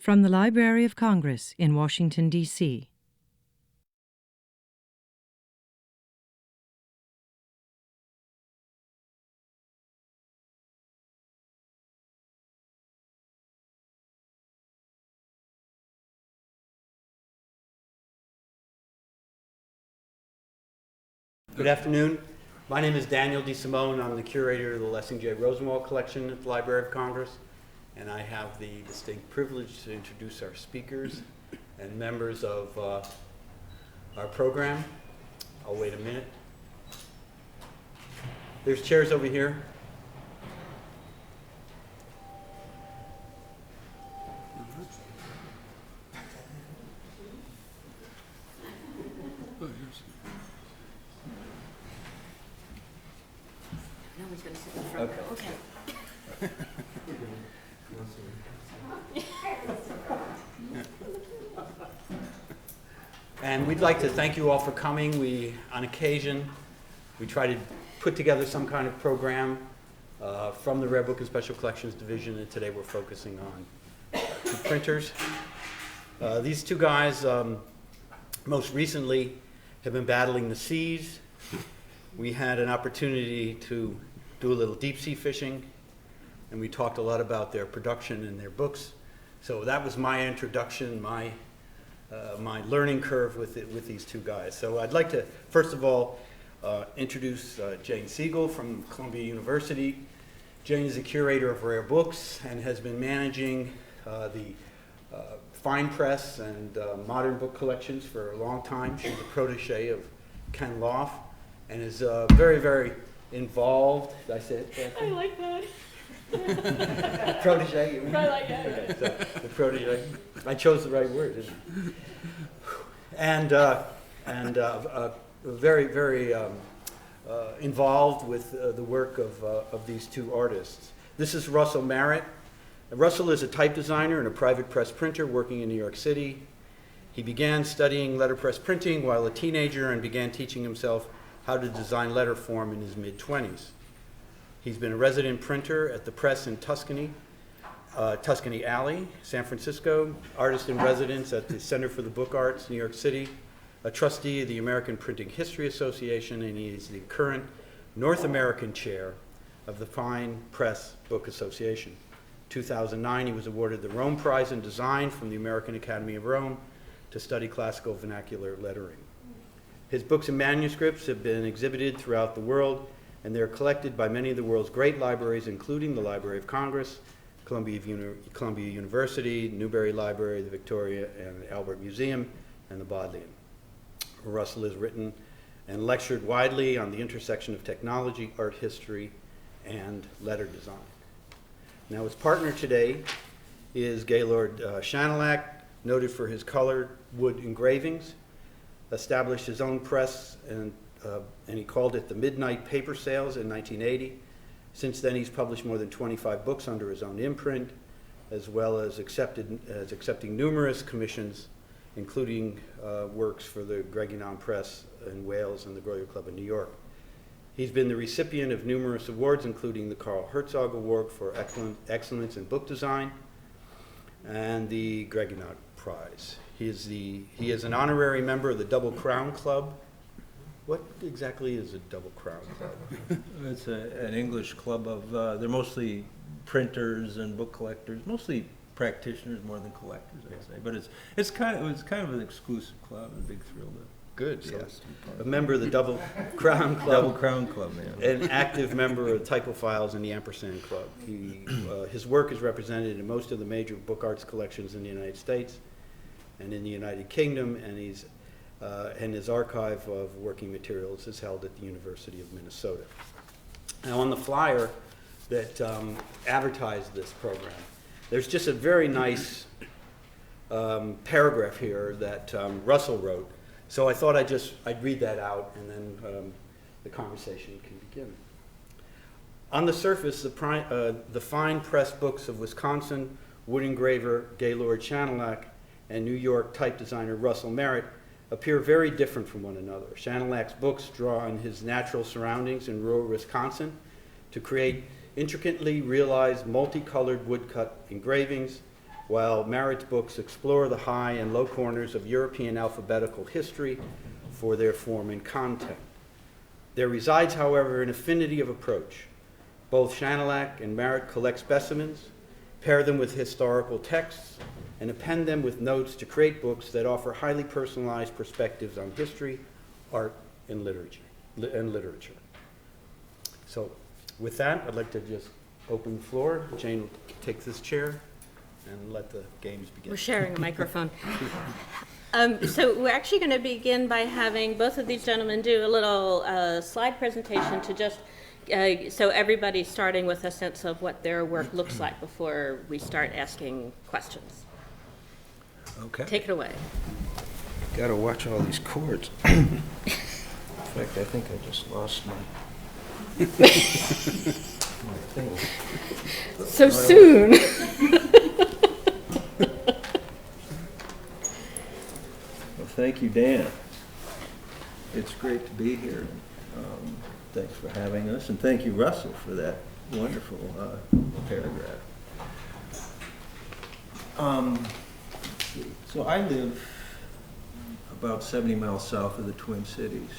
From the Library of Congress in Washington, D.C. Good afternoon. My name is Daniel DeSimone. I'm the curator of the Lessing J. Rosenwald collection at the Library of Congress, and I have the distinct privilege to introduce our speakers and members of our program. I'll wait a minute. There's chairs over here. Nobody's going to sit in front. Okay. And we'd like to thank you all for coming. On occasion, we try to put together some kind of program from the Rare Book and Special Collections Division, and today we're focusing on two printers. These two guys most recently have been battling the seas. We had an opportunity to do a little deep sea fishing, and we talked a lot about their production and their books. So that was my introduction, my learning curve with these two guys. So I'd like to, first of all, introduce Jane Siegel from Columbia University. Jane is a curator of rare books and has been managing the fine press and modern book collections for a long time. She's a protege of Ken Loch and is very, very involved. Did I say it correctly? I like that. Protege? I like it. Okay, so the protege. I chose the right word, didn't I? And very, very involved with the work of these two artists. This is Russell Maret. Russell is a type designer and a private press printer working in New York City. He began studying letterpress printing while a teenager and began teaching himself how to design letter form in his mid-20s. He's been a resident printer at the press in Tuscany Alley, San Francisco, artist in residence at the Center for the Book Arts, New York City, a trustee of the American Printing History Association, and he is the current North American chair of the Fine Press Book Association. 2009, he was awarded the Rome Prize in Design from the American Academy of Rome to study classical vernacular lettering. His books and manuscripts have been exhibited throughout the world, and they're collected by many of the world's great libraries, including the Library of Congress, Columbia University, Newberry Library, the Victoria and Albert Museum, and the Bodleian. Russell has written and lectured widely on the intersection of technology, art history, and letter design. Now, his partner today is Gaylord Shanilec, noted for his colored wood engravings, established his own press, and he called it the Midnight Paper Sales in 1980. Since then, he's published more than 25 books under his own imprint, as well as accepting numerous commissions, including works for the Gregynon Press in Wales and the Royal Club in New York. He's been the recipient of numerous awards, including the Carl Herzog Award for Excellence in Book Design and the Gregynon Prize. He is an honorary member of the Double Crown Club. What exactly is a Double Crown Club? It's an English club of, they're mostly printers and book collectors, mostly practitioners more than collectors, I'd say. But it's kind of an exclusive club, a big thrill to. Good, yes. A member of the Double Crown Club. Double Crown Club, yeah. An active member of Typophiles and the Ampersand Club. His work is represented in most of the major book arts collections in the United States and in the United Kingdom, and his archive of working materials is held at the University of Minnesota. Now, on the flyer that advertised this program, there's just a very nice paragraph here that Russell wrote. So I thought I'd read that out, and then the conversation can begin. On the surface, the fine press books of Wisconsin wood engraver Gaylord Shanilec and New York type designer Russell Maret appear very different from one another. Shanilec's books draw on his natural surroundings in rural Wisconsin to create intricately realized multicolored woodcut engravings while Maret's books explore the high and low corners of European alphabetical history for their form and content. There resides, however, an affinity of approach. Both Shanilec and Maret collect specimens, pair them with historical texts, and append them with notes to create books that offer highly personalized perspectives on history, art, and literature. So with that, I'd like to just open the floor. Jane will take this chair and let the games begin. We're sharing a microphone. So we're actually going to begin by having both of these gentlemen do a little slide presentation to just, so everybody's starting with a sense of what their work looks like before we start asking questions. Okay. Take it away. Got to watch all these chords. In fact, I think I just lost my thing. So soon. Well, thank you, Dan. It's great to be here. Thanks for having us, and thank you, Russell, for that wonderful paragraph. So I live about 70 miles south of the Twin Cities.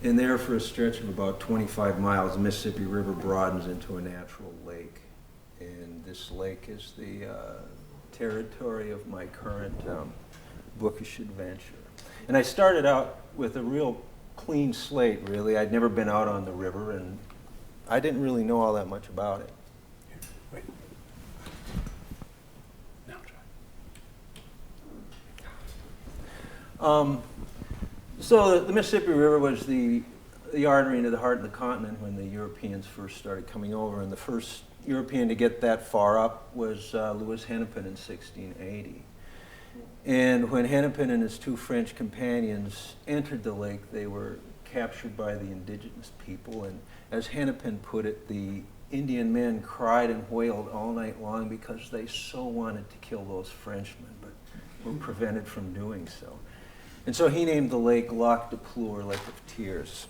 And there, for a stretch of about 25 miles, the Mississippi River broadens into a natural lake. And this lake is the territory of my current bookish adventure. And I started out with a real clean slate, really. I'd never been out on the river, and I didn't really know all that much about it. Wait. Now try. So the Mississippi River was the artery into the heart of the continent when the Europeans first started coming over, and the first European to get that far up was Louis Hennepin in 1680. And when Hennepin and his two French companions entered the lake, they were captured by the indigenous people, and as Hennepin put it, the Indian men cried and wailed all night long because they so wanted to kill those Frenchmen, but were prevented from doing so. And so he named the lake Loch de Pleurs, Lake of Tears.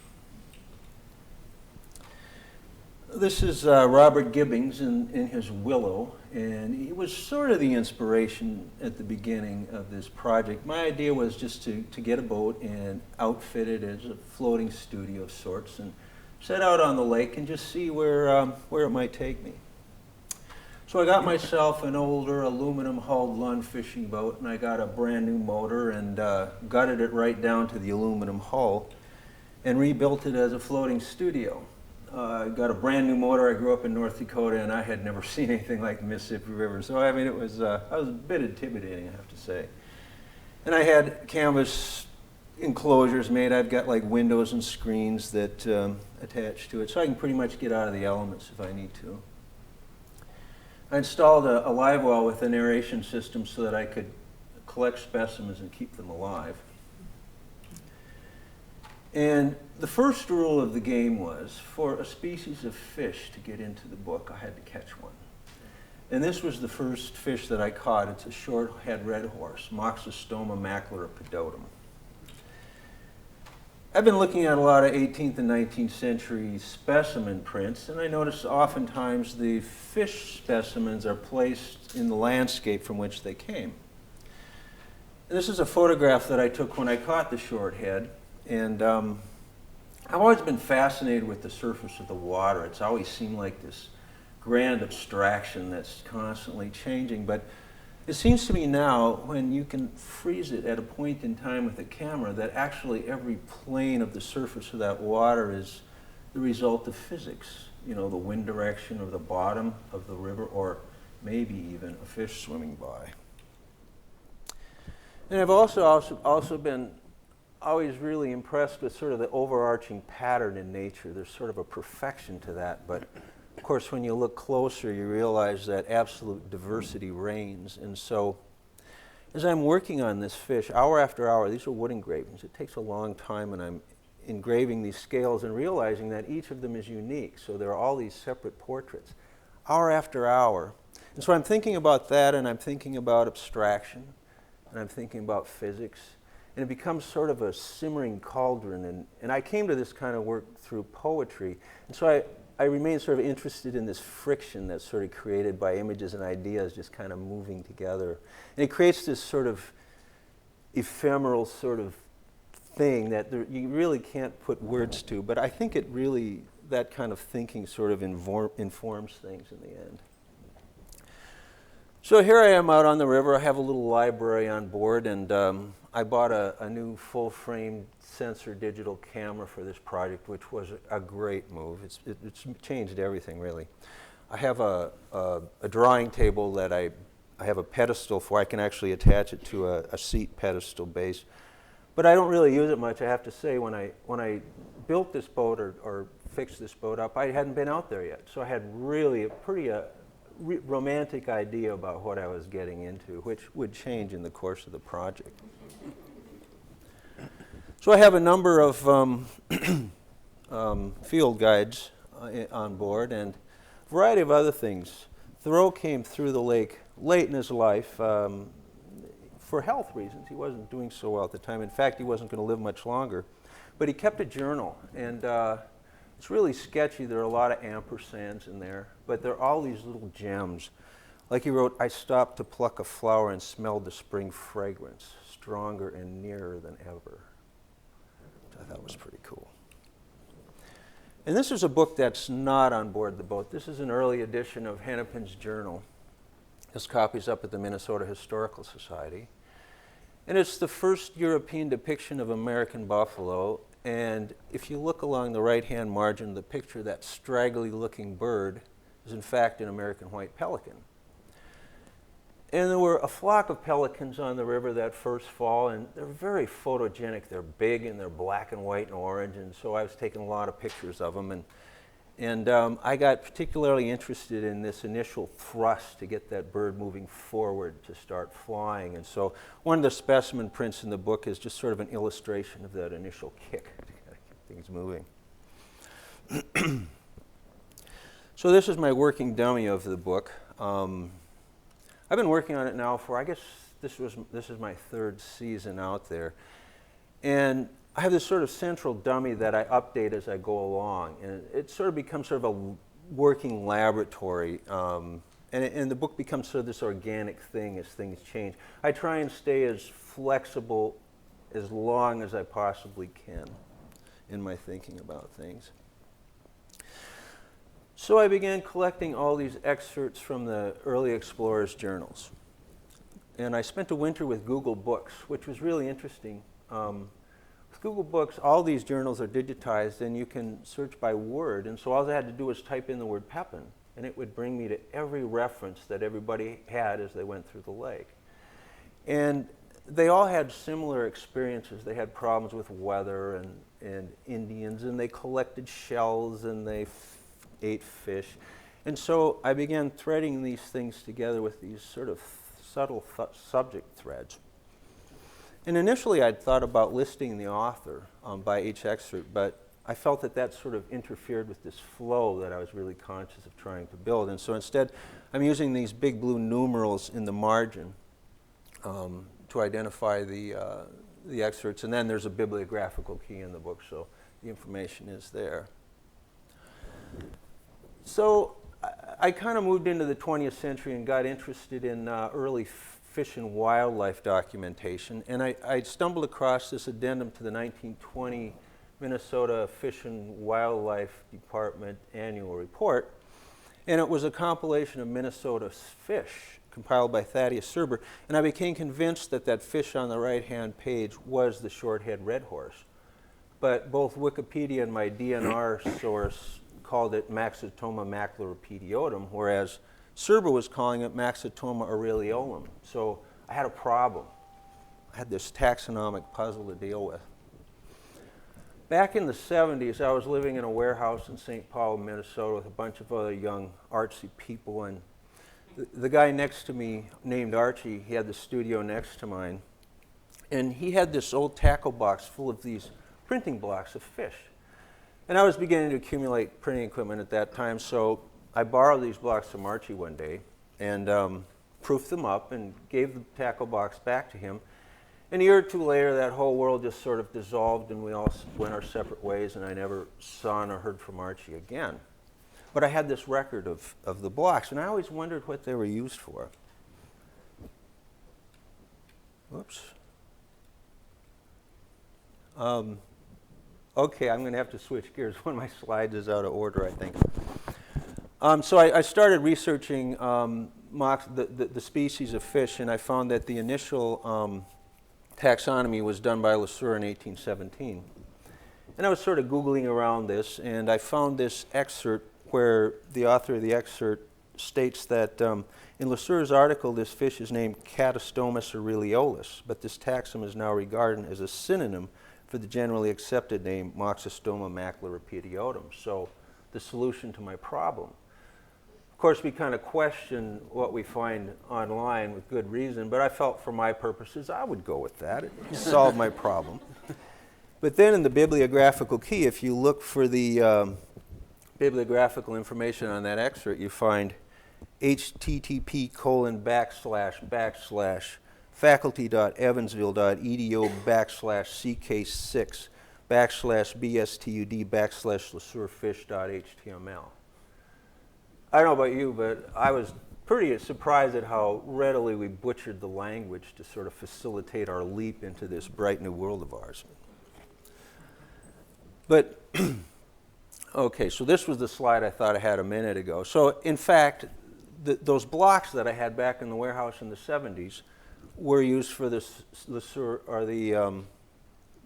This is Robert Gibbings in his Willow, and he was sort of the inspiration at the beginning of this project. My idea was just to get a boat and outfit it as a floating studio of sorts and set out on the lake and just see where it might take me. So I got myself an older aluminum-hulled Lund fishing boat, and I got a brand new motor and gutted it right down to the aluminum hull and rebuilt it as a floating studio. I got a brand new motor. I grew up in North Dakota, and I had never seen anything like the Mississippi River. So I mean, it was I was a bit intimidating, I have to say. And I had canvas enclosures made. I've got like windows and screens that attach to it, so I can pretty much get out of the elements if I need to. I installed a live well with an aeration system so that I could collect specimens and keep them alive. And the first rule of the game was, for a species of fish to get into the book, I had to catch one. And this was the first fish that I caught. It's a short-head red horse, Moxostoma macularopedotum. I've been looking at a lot of 18th and 19th century specimen prints, and I notice oftentimes the fish specimens are placed in the landscape from which they came. And this is a photograph that I took when I caught the shorthead, and I've always been fascinated with the surface of the water. It's always seemed like this grand abstraction that's constantly changing, but it seems to me now, when you can freeze it at a point in time with a camera, that actually every plane of the surface of that water is the result of physics. You know, the wind direction or the bottom of the river, or maybe even a fish swimming by. And I've also been always really impressed with sort of the overarching pattern in nature. There's sort of a perfection to that, but of course, when you look closer, you realize that absolute diversity reigns. And so, as I'm working on this fish, hour after hour, these are wood engravings. It takes a long time, and I'm engraving these scales and realizing that each of them is unique. So there are all these separate portraits, hour after hour. And so I'm thinking about that, and I'm thinking about abstraction, and I'm thinking about physics. And it becomes sort of a simmering cauldron. And I came to this kind of work through poetry. And so I remain sort of interested in this friction that's sort of created by images and ideas just kind of moving together. And it creates this sort of ephemeral sort of thing that you really can't put words to, but I think it really, that kind of thinking sort of informs things in the end. So here I am out on the river. I have a little library on board, and I bought a new full-frame sensor digital camera for this project, which was a great move. It's changed everything, really. I have a drawing table that I have a pedestal for. I can actually attach it to a seat pedestal base. But I don't really use it much, I have to say. When I built this boat or fixed this boat up, I hadn't been out there yet. So I had really a pretty romantic idea about what I was getting into, which would change in the course of the project. So I have a number of field guides on board and a variety of other things. Thoreau came through the lake late in his life for health reasons. He wasn't doing so well at the time. In fact, he wasn't going to live much longer. But he kept a journal, and it's really sketchy. There are a lot of ampersands in there, but there are all these little gems. Like he wrote, "I stopped to pluck a flower and smelled the spring fragrance, stronger and nearer than ever." Which I thought was pretty cool. And this is a book that's not on board the boat. This is an early edition of Hannahpens Journal. This copy's up at the Minnesota Historical Society. And it's the first European depiction of American buffalo. And if you look along the right-hand margin, the picture of that straggly-looking bird is in fact an American white pelican. And there were a flock of pelicans on the river that first fall, and they're very photogenic. They're big, and they're black and white and orange, and so I was taking a lot of pictures of them. And I got particularly interested in this initial thrust to get that bird moving forward to start flying. And so one of the specimen prints in the book is just sort of an illustration of that initial kick to get things moving. So this is my working dummy of the book. I've been working on it now for, I guess this is my third season out there. And I have this sort of central dummy that I update as I go along, and it sort of becomes sort of a working laboratory, and the book becomes sort of this organic thing as things change. I try and stay as flexible as long as I possibly can in my thinking about things. So I began collecting all these excerpts from the early explorers' journals, and I spent a winter with Google Books, which was really interesting. Google Books, all these journals are digitized, and you can search by word. And so all I had to do was type in the word Pepin, and it would bring me to every reference that everybody had as they went through the lake. And they all had similar experiences. They had problems with weather and Indians, and they collected shells, and they ate fish. And so I began threading these things together with these sort of subtle subject threads. And initially I'd thought about listing the author by each excerpt, but I felt that that sort of interfered with this flow that I was really conscious of trying to build. And so instead I'm using these big blue numerals in the margin to identify the excerpts, and then there's a bibliographical key in the book, so the information is there. So I kind of moved into the 20th century and got interested in early fish and wildlife documentation, and I stumbled across this addendum to the 1920 Minnesota Fish and Wildlife Department annual report, and it was a compilation of Minnesota's fish compiled by Thaddeus Serber, and I became convinced that that fish on the right-hand page was the short-head red horse. But both Wikipedia and my DNR source called it Maxitoma maculopedotum, whereas Serber was calling it Maxitoma aureliolum. So I had a problem. I had this taxonomic puzzle to deal with. Back in the 70s, I was living in a warehouse in St. Paul, Minnesota, with a bunch of other young artsy people, and the guy next to me, named Archie, he had the studio next to mine, and he had this old tackle box full of these printing blocks of fish. And I was beginning to accumulate printing equipment at that time, so I borrowed these blocks from Archie one day and proofed them up and gave the tackle box back to him. And a year or two later, that whole world just sort of dissolved, and we all went our separate ways, and I never saw nor heard from Archie again. But I had this record of the blocks, and I always wondered what they were used for. Whoops. Okay, I'm going to have to switch gears. One of my slides is out of order, I think. So I started researching the species of fish, and I found that the initial taxonomy was done by Lesueur in 1817. And I was sort of Googling around this, and I found this excerpt where the author of the excerpt states that in Lesueur's article, this fish is named Catastomus aureliolus, but this taxon is now regarded as a synonym for the generally accepted name Moxostoma macularipediotum. So the solution to my problem. Of course, we kind of question what we find online with good reason, but I felt for my purposes I would go with that. It solved my problem. But then in the bibliographical key, if you look for the bibliographical information on that excerpt, you find http://faculty.evansville.edu/CK6/BSTUD/lesueurfish.html. I don't know about you, but I was pretty surprised at how readily we butchered the language to sort of facilitate our leap into this bright new world of ours. But, okay, so this was the slide I thought I had a minute ago. So, in fact, those blocks that I had back in the warehouse in the 70s were used for this Lesueur, or the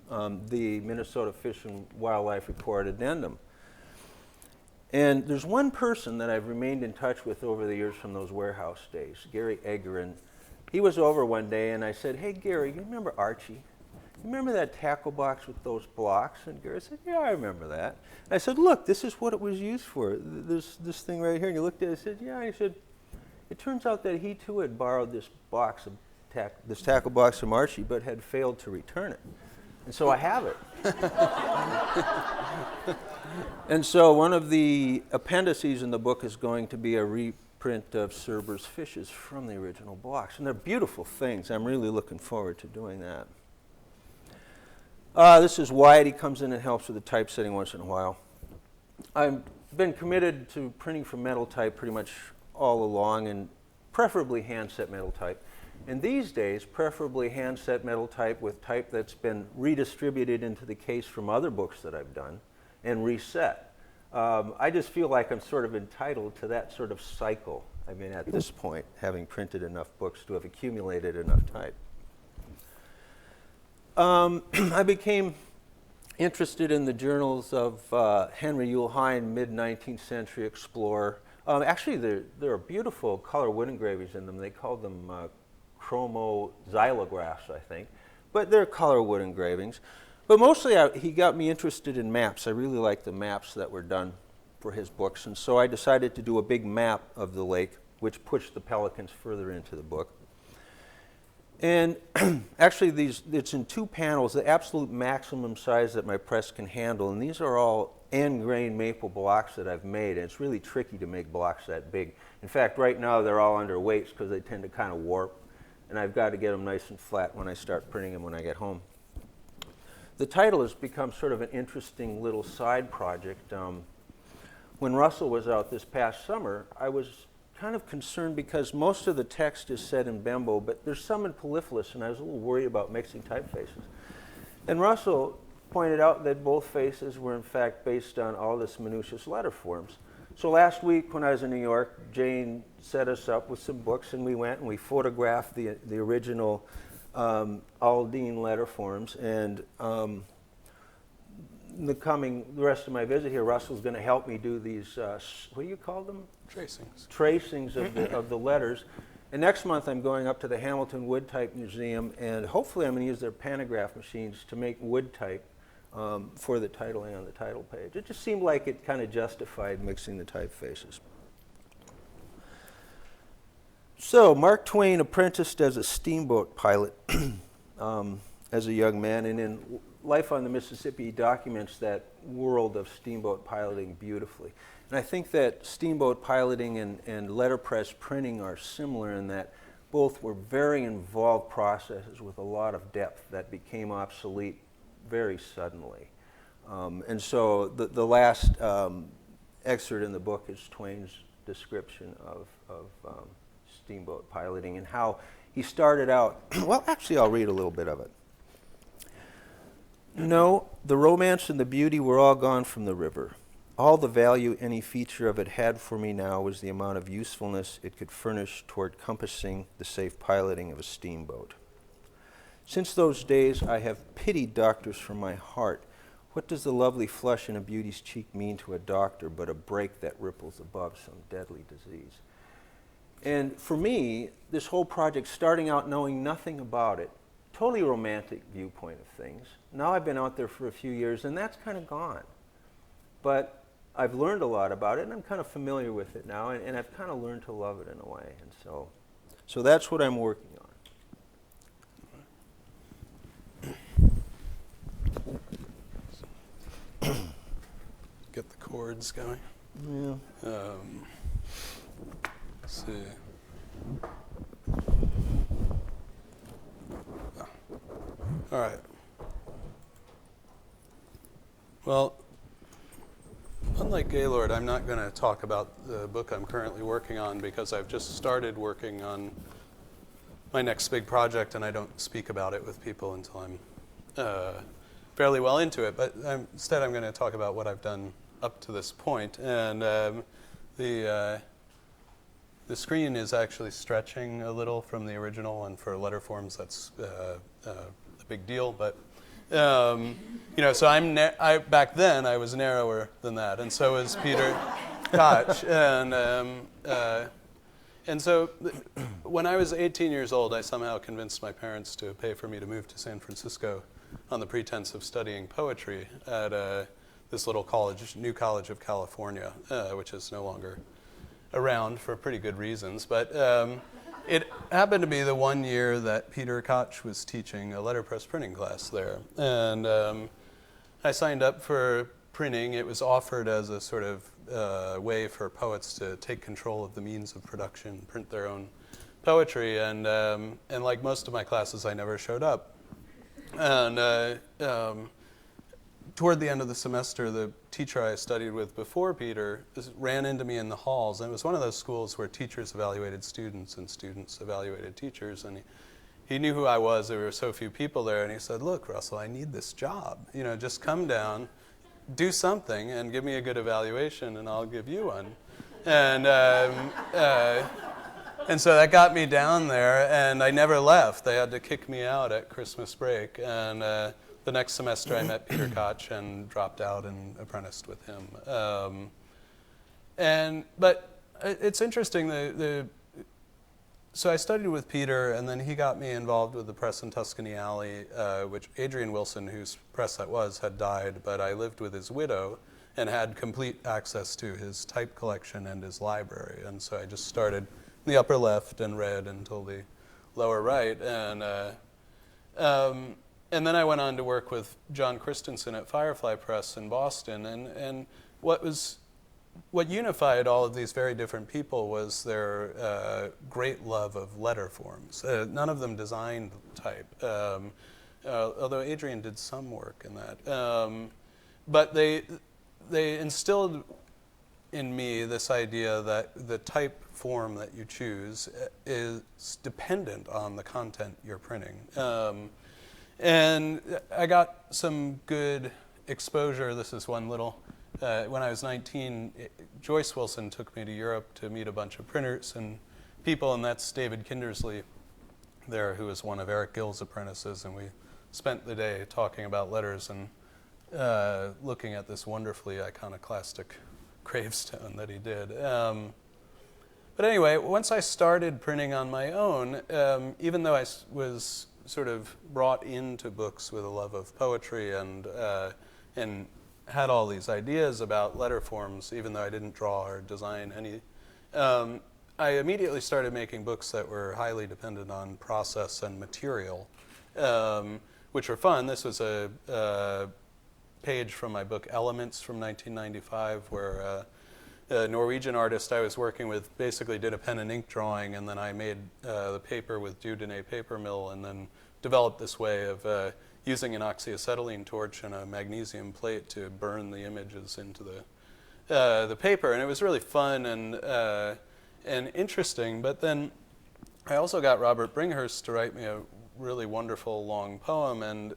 Minnesota Fish and Wildlife Report addendum. And there's one person that I've remained in touch with over the years from those warehouse days, Gary Edgerrin. He was over one day, and I said, "Hey, Gary, you remember Archie? You remember that tackle box with those blocks?" And Gary said, "Yeah, I remember that." And I said, "Look, this is what it was used for. This thing right here." And he looked at it and said, "Yeah." And he said, "It turns out that he too had borrowed this box of this tackle box from Archie, but had failed to return it. And so I have it." And so one of the appendices in the book is going to be a reprint of Serber's fishes from the original blocks. And they're beautiful things. I'm really looking forward to doing that. This is Wyatt. He comes in and helps with the typesetting once in a while. I've been committed to printing from metal type pretty much all along, and preferably hand-set metal type. And these days, preferably hand-set metal type with type that's been redistributed into the case from other books that I've done and reset. I just feel like I'm sort of entitled to that sort of cycle. I mean, at this point, having printed enough books to have accumulated enough type. I became interested in the journals of Henry Yule Hine, mid-19th century explorer. Actually, there are beautiful color wood engravings in them. They call them chromoxylographs, I think. But they're color wood engravings. But mostly he got me interested in maps. I really liked the maps that were done for his books. And so I decided to do a big map of the lake, which pushed the pelicans further into the book. And actually, it's in 2 panels, the absolute maximum size that my press can handle. And these are all end-grain maple blocks that I've made. And it's really tricky to make blocks that big. In fact, right now they're all under weights because they tend to kind of warp. And I've got to get them nice and flat when I start printing them when I get home. The title has become sort of an interesting little side project. When Russell was out this past summer, I was kind of concerned because most of the text is set in Bembo, but there's some in Polyphilus, and I was a little worried about mixing typefaces. And Russell pointed out that both faces were in fact based on Aldus Manutius letter forms. So last week when I was in New York, Jane set us up with some books, and we went and we photographed the original Aldine letter forms. And the rest of my visit here, Russell's going to help me do these, what do you call them? Tracings. Tracings of the letters. And next month I'm going up to the Hamilton Wood Type Museum, and hopefully I'm going to use their pantograph machines to make wood type for the titling on the title page. It just seemed like it kind of justified mixing the typefaces. So Mark Twain apprenticed as a steamboat pilot as a young man, and in Life on the Mississippi he documents that world of steamboat piloting beautifully. And I think that steamboat piloting and letterpress printing are similar in that both were very involved processes with a lot of depth that became obsolete very suddenly. And so the last excerpt in the book is Twain's description of steamboat piloting and how he started out. Well, actually, I'll read a little bit of it. No, the romance and the beauty were all gone from the river. All the value any feature of it had for me now was the amount of usefulness it could furnish toward compassing the safe piloting of a steamboat. Since those days, I have pitied doctors from my heart. What does the lovely flush in a beauty's cheek mean to a doctor but a break that ripples above some deadly disease? And for me, this whole project, starting out knowing nothing about it, totally romantic viewpoint of things. Now I've been out there for a few years, and that's kind of gone. But I've learned a lot about it, and I'm kind of familiar with it now, and I've kind of learned to love it in a way. And so that's what I'm working on. Get the chords going. Yeah. Let's see. All right. Well, unlike Gaylord, I'm not going to talk about the book I'm currently working on because I've just started working on my next big project, and I don't speak about it with people until I'm fairly well into it. But instead, I'm going to talk about what I've done up to this point. And the screen is actually stretching a little from the original, and for letter forms, that's a big deal. But so back then I was narrower than that, and so was Peter Koch. And so when I was 18 years old, I somehow convinced my parents to pay for me to move to San Francisco on the pretense of studying poetry at this little college, New College of California, which is no longer around for pretty good reasons. But it happened to be the one year that Peter Koch was teaching a letterpress printing class there. And I signed up for printing. It was offered as a sort of way for poets to take control of the means of production, print their own poetry. And like most of my classes, I never showed up. And toward the end of the semester, the teacher I studied with before Peter ran into me in the halls. And it was one of those schools where teachers evaluated students and students evaluated teachers. And he knew who I was. There were so few people there. And he said, "Look, Russell, I need this job. Just come down, do something, and give me a good evaluation, and I'll give you one." And so that got me down there, and I never left. They had to kick me out at Christmas break. And the next semester, I met Peter Koch and dropped out and apprenticed with him. But it's interesting. So I studied with Peter, and then he got me involved with the press in Tuscany Alley, which Adrian Wilson, whose press that was, had died. But I lived with his widow and had complete access to his type collection and his library. And so I just started in the upper left and read until the lower right. And then I went on to work with John Christensen at Firefly Press in Boston. And what unified all of these very different people was their great love of letter forms. None of them designed type, although Adrian did some work in that. But they instilled in me this idea that the type form that you choose is dependent on the content you're printing. And I got some good exposure. This is one little, when I was 19, Joyce Wilson took me to Europe to meet a bunch of printers and people, and that's David Kindersley there, who was one of Eric Gill's apprentices, and we spent the day talking about letters and looking at this wonderfully iconoclastic gravestone that he did. But anyway, once I started printing on my own, even though I was sort of brought into books with a love of poetry and had all these ideas about letter forms, even though I didn't draw or design any, I immediately started making books that were highly dependent on process and material, which were fun. This was a page from my book Elements from 1995, where a Norwegian artist I was working with basically did a pen and ink drawing, and then I made the paper with Dieudonné paper mill, and then developed this way of using an oxyacetylene torch and a magnesium plate to burn the images into the paper, and it was really fun and interesting. But then I also got Robert Bringhurst to write me a really wonderful long poem, and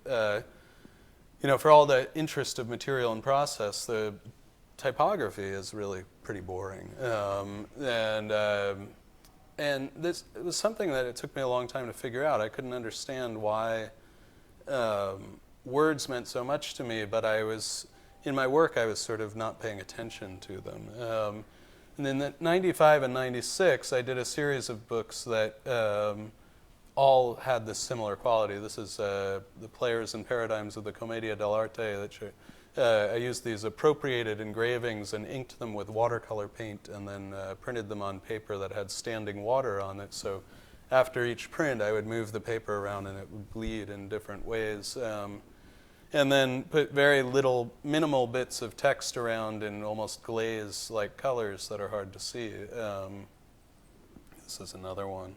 for all the interest of material and process, the typography is really pretty boring, and this it was something that it took me a long time to figure out. I couldn't understand why words meant so much to me, but in my work I was sort of not paying attention to them. And in 95 and 96, I did a series of books that all had this similar quality. This is the Players and Paradigms of the Commedia dell'arte. I used these appropriated engravings and inked them with watercolor paint, and then printed them on paper that had standing water on it. So after each print, I would move the paper around and it would bleed in different ways. And then put very minimal bits of text around in almost glaze-like colors that are hard to see. This is another one.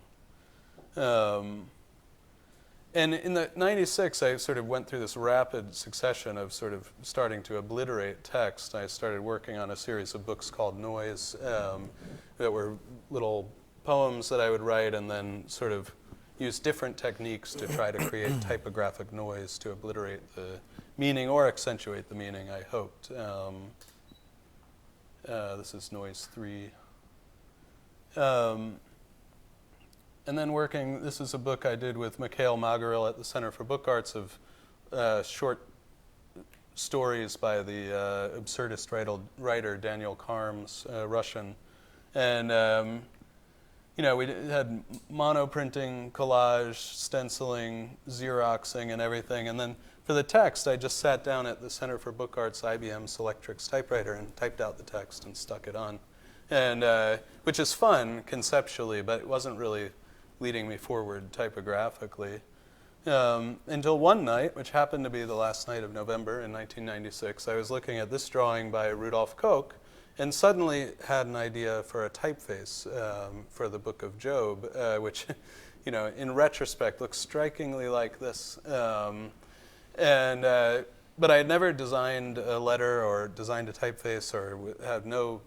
And in the 96, I sort of went through this rapid succession of sort of starting to obliterate text. I started working on a series of books called Noise that were little poems that I would write and then sort of use different techniques to try to create typographic noise to obliterate the meaning or accentuate the meaning, I hoped. This is Noise 3. And then this is a book I did with Mikhail Magoril at the Center for Book Arts of short stories by the absurdist writer Daniel Karms, Russian. And we had monoprinting, collage, stenciling, Xeroxing, and everything. And then for the text, I just sat down at the Center for Book Arts IBM Selectrix typewriter and typed out the text and stuck it on. And which is fun conceptually, but it wasn't really leading me forward typographically. Until one night, which happened to be the last night of November in 1996, I was looking at this drawing by Rudolf Koch and suddenly had an idea for a typeface for the Book of Job, which, in retrospect looks strikingly like this. But I had never designed a letter or designed a typeface or had no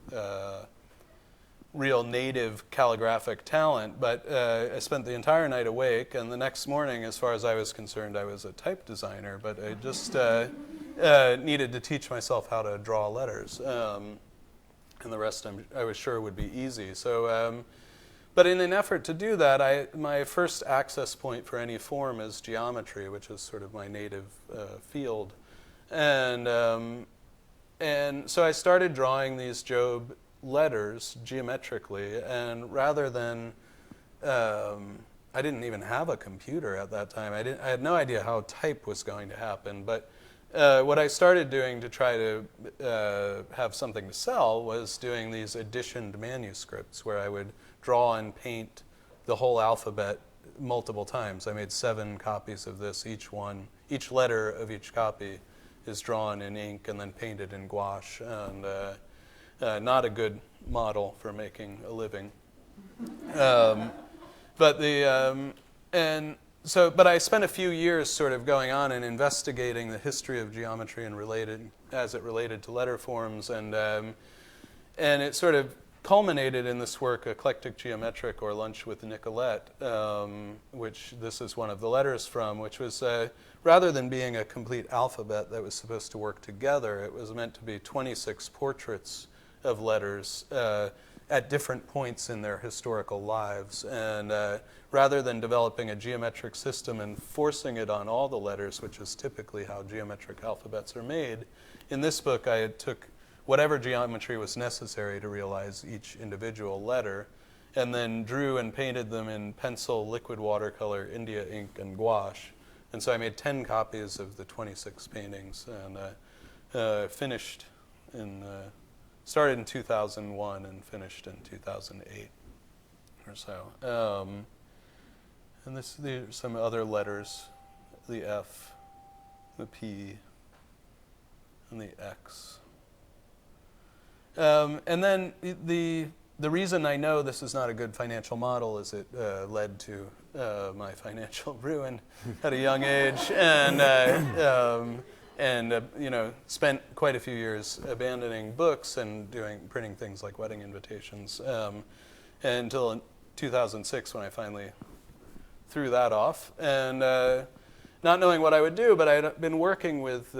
real native calligraphic talent, but I spent the entire night awake, and the next morning, as far as I was concerned, I was a type designer, but I just needed to teach myself how to draw letters, and the rest I was sure would be easy. So, but in an effort to do that, my first access point for any form is geometry, which is sort of my native field, and so I started drawing these Job letters geometrically, and rather than I didn't even have a computer at that time. I had no idea how type was going to happen, but what I started doing to try to have something to sell was doing these editioned manuscripts where I would draw and paint the whole alphabet multiple times. I made 7 copies of this. Each letter of each copy is drawn in ink and then painted in gouache, and not a good model for making a living. But I spent a few years sort of going on and investigating the history of geometry and as it related to letter forms, and it sort of culminated in this work, Eclectic Geometric, or Lunch with Nicolette, which this is one of the letters from, which was, rather than being a complete alphabet that was supposed to work together, it was meant to be 26 portraits of letters at different points in their historical lives. And rather than developing a geometric system and forcing it on all the letters, which is typically how geometric alphabets are made, in this book I took whatever geometry was necessary to realize each individual letter, and then drew and painted them in pencil, liquid watercolor, India ink, and gouache. And so I made 10 copies of the 26 paintings, and started in 2001 and finished in 2008 or so. And these are some other letters, the F, the P, and the X. And then the reason I know this is not a good financial model is it led to my financial ruin at a young age. And and spent quite a few years abandoning books and printing things like wedding invitations until 2006 when I finally threw that off. And not knowing what I would do, but I had been working with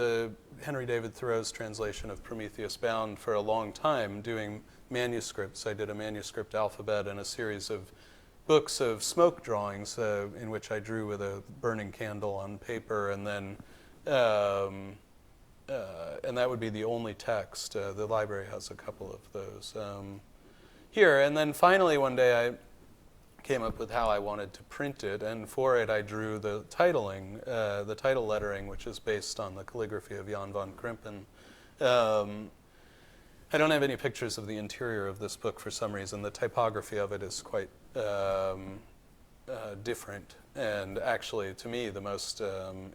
Henry David Thoreau's translation of Prometheus Bound for a long time, doing manuscripts. I did a manuscript alphabet and a series of books of smoke drawings in which I drew with a burning candle on paper, and then and that would be the only text. The library has a couple of those here. And then finally one day I came up with how I wanted to print it, and for it I drew the titling, the title lettering, which is based on the calligraphy of Jan van Krimpen. I don't have any pictures of the interior of this book for some reason. The typography of it is quite different, and actually, to me, the most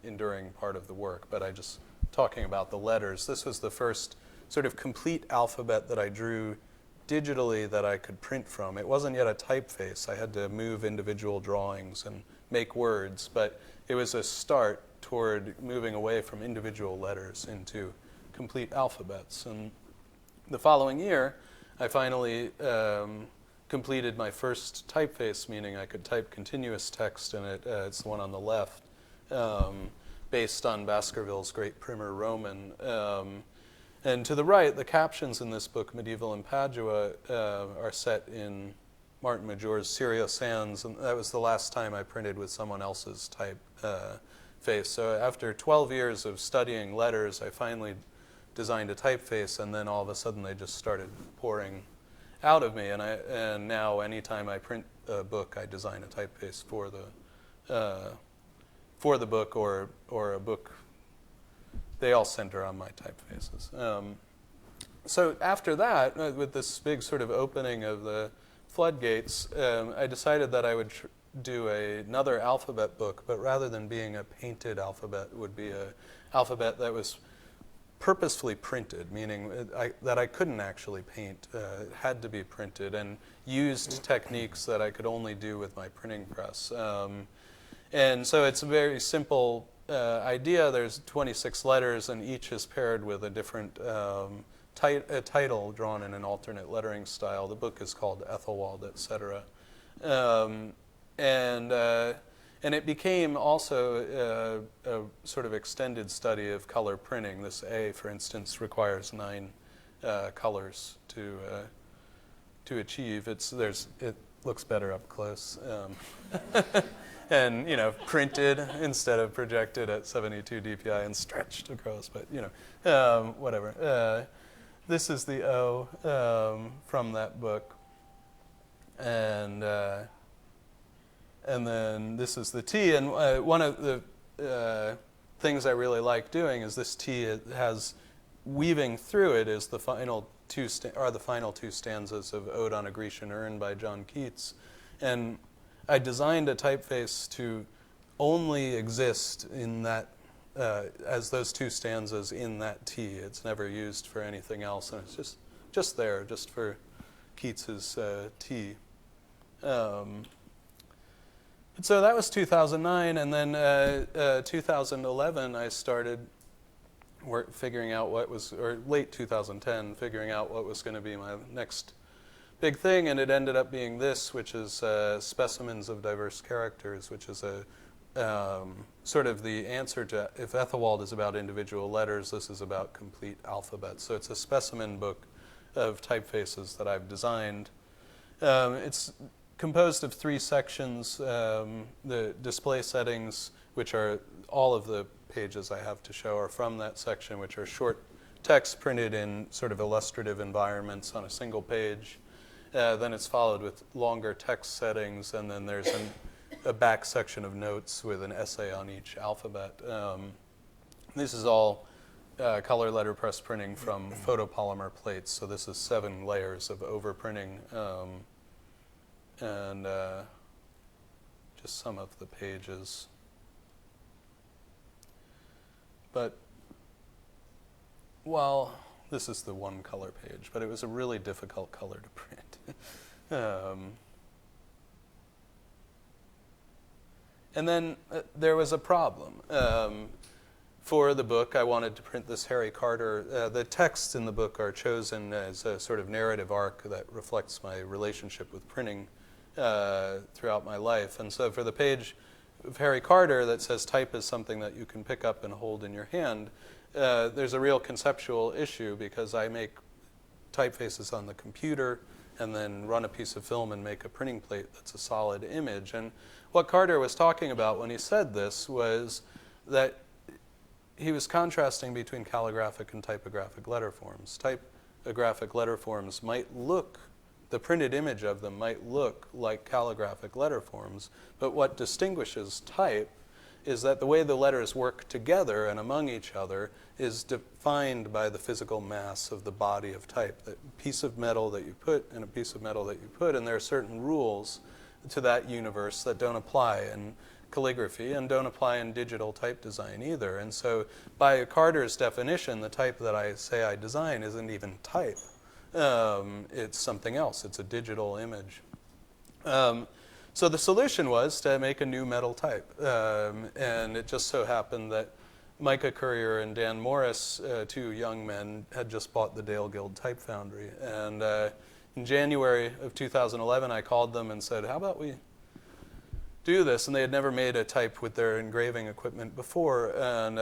enduring part of the work. But I just talking about the letters. This was the first sort of complete alphabet that I drew digitally that I could print from. It wasn't yet a typeface. I had to move individual drawings and make words, but it was a start toward moving away from individual letters into complete alphabets. And the following year, I finally completed my first typeface, meaning I could type continuous text in it. It's the one on the left, based on Baskerville's great primer Roman. And to the right, the captions in this book, Medieval in Padua, are set in Martin Majore's Serial Sans, and that was the last time I printed with someone else's typeface. So after 12 years of studying letters, I finally designed a typeface, and then all of a sudden they just started pouring out of me. And now anytime I print a book, I design a typeface for the book or a book. They all center on my typefaces. So after that, with this big sort of opening of the floodgates, I decided that I would do another alphabet book, but rather than being a painted alphabet, it would be an alphabet that was purposefully printed, meaning that I couldn't actually paint. It had to be printed, and used techniques that I could only do with my printing press. And so it's a very simple idea. There's 26 letters, and each is paired with a different title drawn in an alternate lettering style. The book is called Ethelwald, etc. And it became also a sort of extended study of color printing. This A, for instance, requires 9 colors to achieve. It looks better up close. And printed instead of projected at 72 dpi and stretched across, but whatever. This is the O from that book, and then this is the T. And one of the things I really like doing is this T. It has weaving through it is the final two stanzas of Ode on a Grecian Urn by John Keats, and I designed a typeface to only exist in that, as those 2 stanzas in that T. It's never used for anything else, and it's just there, just for Keats's T. So that was 2009, and then 2011 I started figuring out or late 2010, figuring out what was going to be my next big thing, and it ended up being this, which is Specimens of Diverse Characters, which is a sort of the answer to, if Ethelwald is about individual letters, this is about complete alphabets. So it's a specimen book of typefaces that I've designed. It's composed of 3 sections, the display settings, which are all of the pages I have to show are from that section, which are short text printed in sort of illustrative environments on a single page. Then it's followed with longer text settings, and then there's a back section of notes with an essay on each alphabet. This is all color letterpress printing from photopolymer plates, so this is 7 layers of overprinting, and just some of the pages. But while this is the one color page, but it was a really difficult color to print. And then there was a problem. for the book, I wanted to print this Harry Carter. The texts in the book are chosen as a sort of narrative arc that reflects my relationship with printing throughout my life. And so for the page of Harry Carter that says type is something that you can pick up and hold in your hand, there's a real conceptual issue because I make typefaces on the computer and then run a piece of film and make a printing plate that's a solid image. And what Carter was talking about when he said this was that he was contrasting between calligraphic and typographic letter forms. Typographic letter forms might look, the printed image of them might look like calligraphic letter forms, but what distinguishes type is that the way the letters work together and among each other is defined by the physical mass of the body of type, that piece of metal that you put and a piece of metal that you put, and there are certain rules to that universe that don't apply in calligraphy and don't apply in digital type design either. And so by Carter's definition, the type that I say I design isn't even type. It's something else. It's a digital image. So the solution was to make a new metal type. And it just so happened that Micah Currier and Dan Morris, two young men, had just bought the Dale Guild Type Foundry. And in January of 2011, I called them and said, how about we do this? And they had never made a type with their engraving equipment before. And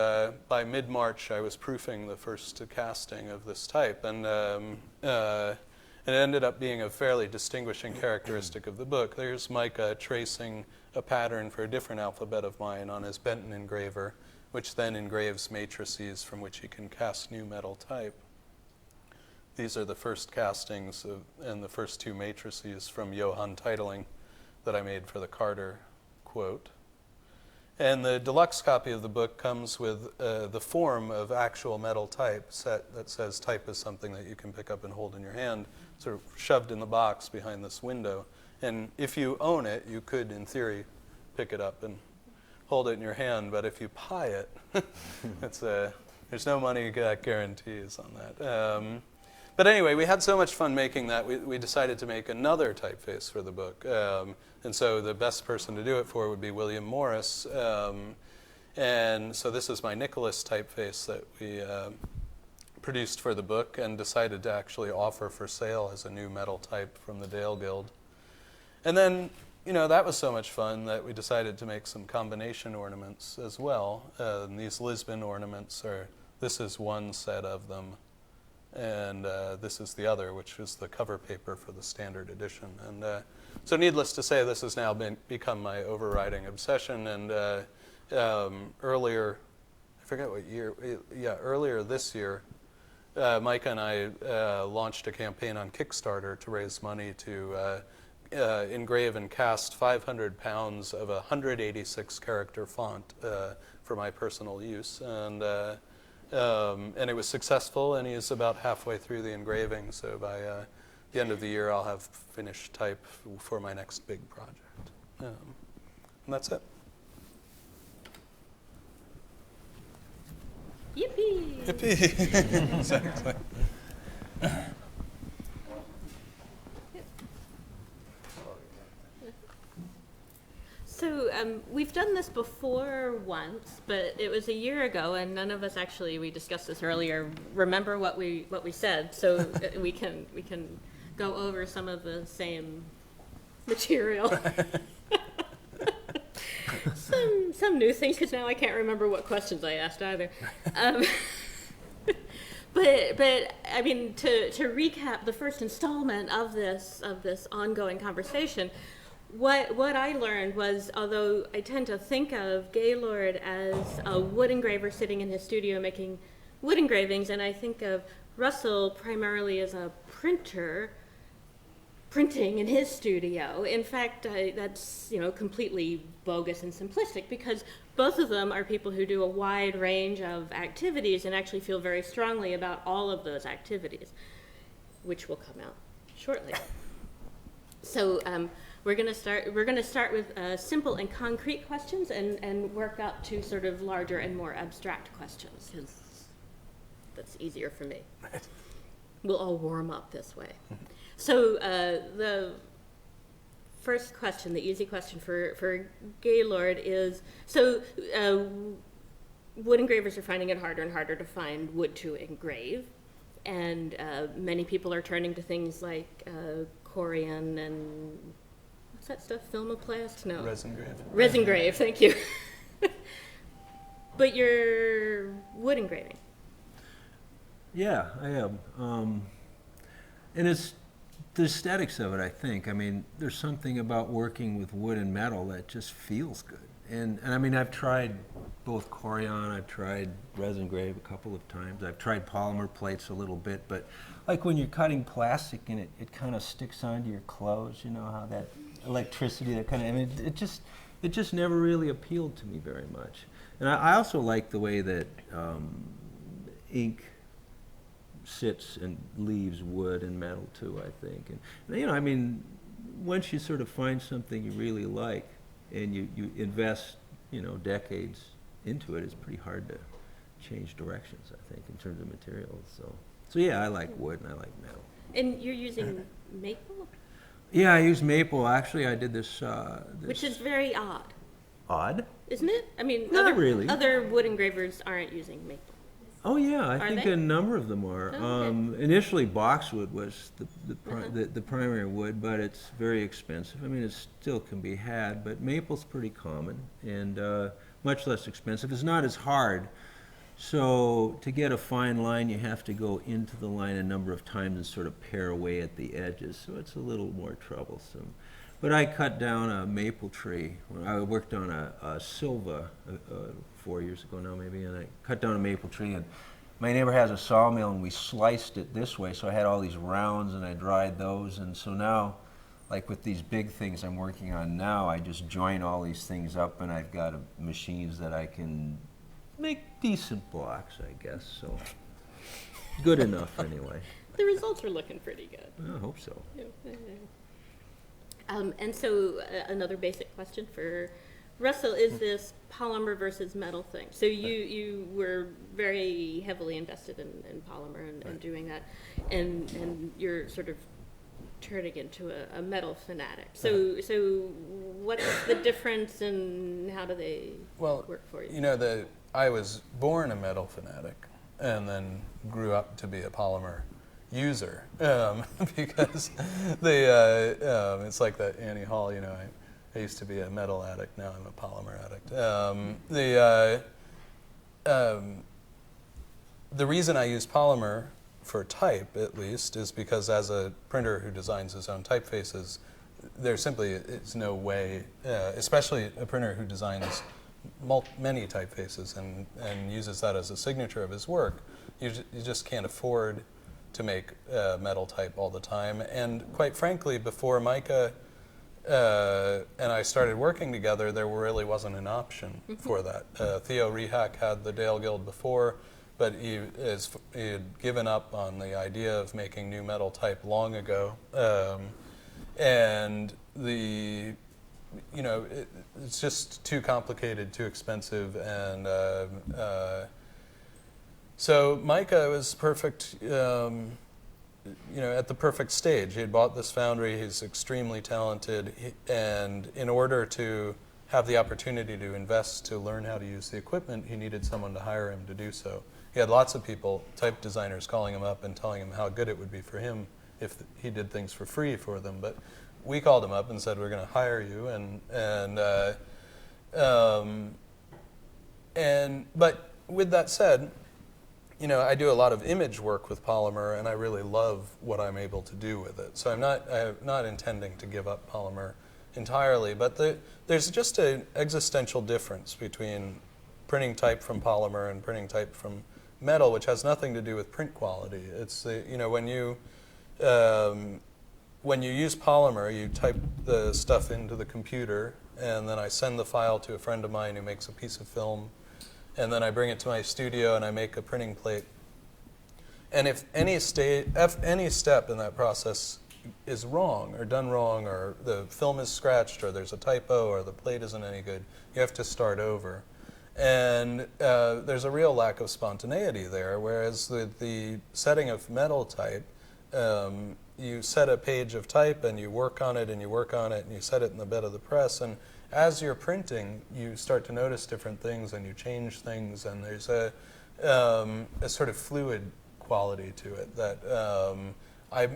by mid-March, I was proofing the first casting of this type. And it ended up being a fairly distinguishing characteristic of the book. There's Micah tracing a pattern for a different alphabet of mine on his Benton engraver, which then engraves matrices from which he can cast new metal type. These are the first castings and the first two matrices from Johann Titling that I made for the Carter quote. And the deluxe copy of the book comes with the form of actual metal type set that says type is something that you can pick up and hold in your hand, sort of shoved in the box behind this window. And if you own it, you could, in theory, pick it up and hold it in your hand. But if you buy it, there's no money guarantees on that. But anyway, we had so much fun making that, we decided to make another typeface for the book. And so the best person to do it for would be William Morris. And so this is my Nicholas typeface that we produced for the book and decided to actually offer for sale as a new metal type from the Dale Guild. And then, that was so much fun that we decided to make some combination ornaments as well. And these Lisbon ornaments this is one set of them. And this is the other, which is the cover paper for the standard edition. And so needless to say, this has now become my overriding obsession. And earlier, I forget what year, earlier this year, Micah and I launched a campaign on Kickstarter to raise money to engrave and cast 500 pounds of a 186-character font for my personal use. And it was successful, and he's about halfway through the engraving, so by the end of the year I'll have finished type for my next big project. And that's it. Yippee! Yippee! Exactly. So we've done this before once, but it was a year ago, and none of us actually, we discussed this earlier, remember what we said. So we can go over some of the same material. some new things, because now I can't remember what questions I asked either. But I mean, to recap the first installment of this ongoing conversation. What I learned was, although I tend to think of Gaylord as a wood engraver sitting in his studio making wood engravings, and I think of Russell primarily as a printer printing in his studio. In fact, that's completely bogus and simplistic, because both of them are people who do a wide range of activities and actually feel very strongly about all of those activities, which will come out shortly. So. We're going to start with simple and concrete questions and work up to sort of larger and more abstract questions, because that's easier for me. We'll all warm up this way. So the first question, the easy question for Gaylord is, so wood engravers are finding it harder and harder to find wood to engrave. And many people are turning to things like corian and what's that stuff? Filmoplast? No. Resin grave. Resin grave, thank you. But you're wood engraving. Yeah, I am. And it's the aesthetics of it, I think. I mean, there's something about working with wood and metal that just feels good. And I mean, I've tried both corian, I've tried resin grave a couple of times, I've tried polymer plates a little bit, but like when you're cutting plastic and it kind of sticks onto your clothes, you know, how that electricity, that kind of, I mean, it just never really appealed to me very much. And I also like the way that ink sits and leaves wood and metal too, I think. And you know, I mean, once you sort of find something you really like and you invest, you know, decades into it, it's pretty hard to change directions, I think, in terms of materials. So yeah, I like wood and I like metal. And you're using maple? Yeah, I use maple. Actually, I did this. Which is very odd, odd. isn't it? I mean, Not really. Other wood engravers aren't using maple. Oh yeah, I Are think they? a number of them are. Oh, okay. Initially, boxwood was Uh-huh. the primary wood, but it's very expensive. I mean, it still can be had, but maple's pretty common and much less expensive. It's not as hard. So to get a fine line, you have to go into the line a number of times and sort of pare away at the edges. So it's a little more troublesome. But I cut down a maple tree. I worked on a Silva 4 years ago now maybe, and I cut down a maple tree. And my neighbor has a sawmill, and we sliced it this way. So I had all these rounds, and I dried those. And so now, like with these big things I'm working on now, I just join all these things up, and I've got machines that I can make decent blocks, I guess. So good enough anyway. The results are looking pretty good. I hope so. And so another basic question for Russell is this polymer versus metal thing. So you were very heavily invested in polymer and doing that, and you're sort of turning into a metal fanatic. So what's the difference and how do they work for you? You know, I was born a metal fanatic and then grew up to be a polymer user because it's like that Annie Hall, you know, I used to be a metal addict, now I'm a polymer addict. The reason I use polymer for type, at least, is because as a printer who designs his own typefaces, there simply is no way, especially a printer who designs many typefaces and uses that as a signature of his work, you just can't afford to make metal type all the time. And quite frankly, before Micah and I started working together, there really wasn't an option for that. Theo Rehack had the Dale Guild before, but he had given up on the idea of making new metal type long ago. And it's just too complicated, too expensive, and so Micah was perfect, at the perfect stage. He had bought this foundry. He's extremely talented, and in order to have the opportunity to invest, to learn how to use the equipment, he needed someone to hire him to do so. He had lots of people, type designers, calling him up and telling him how good it would be for him if he did things for free for them. But we called him up and said, we're going to hire you, but with that said, I do a lot of image work with polymer, and I really love what I'm able to do with it. So I'm not intending to give up polymer entirely, but there's just an existential difference between printing type from polymer and printing type from metal, which has nothing to do with print quality. It's when you use polymer, you type the stuff into the computer, and then I send the file to a friend of mine who makes a piece of film, and then I bring it to my studio and I make a printing plate. And if any step in that process is wrong or done wrong, or the film is scratched, or there's a typo, or the plate isn't any good, you have to start over. And there's a real lack of spontaneity there, whereas with the setting of metal type, you set a page of type and you work on it and you work on it and you set it in the bed of the press, and as you're printing, you start to notice different things and you change things, and there's a sort of fluid quality to it that I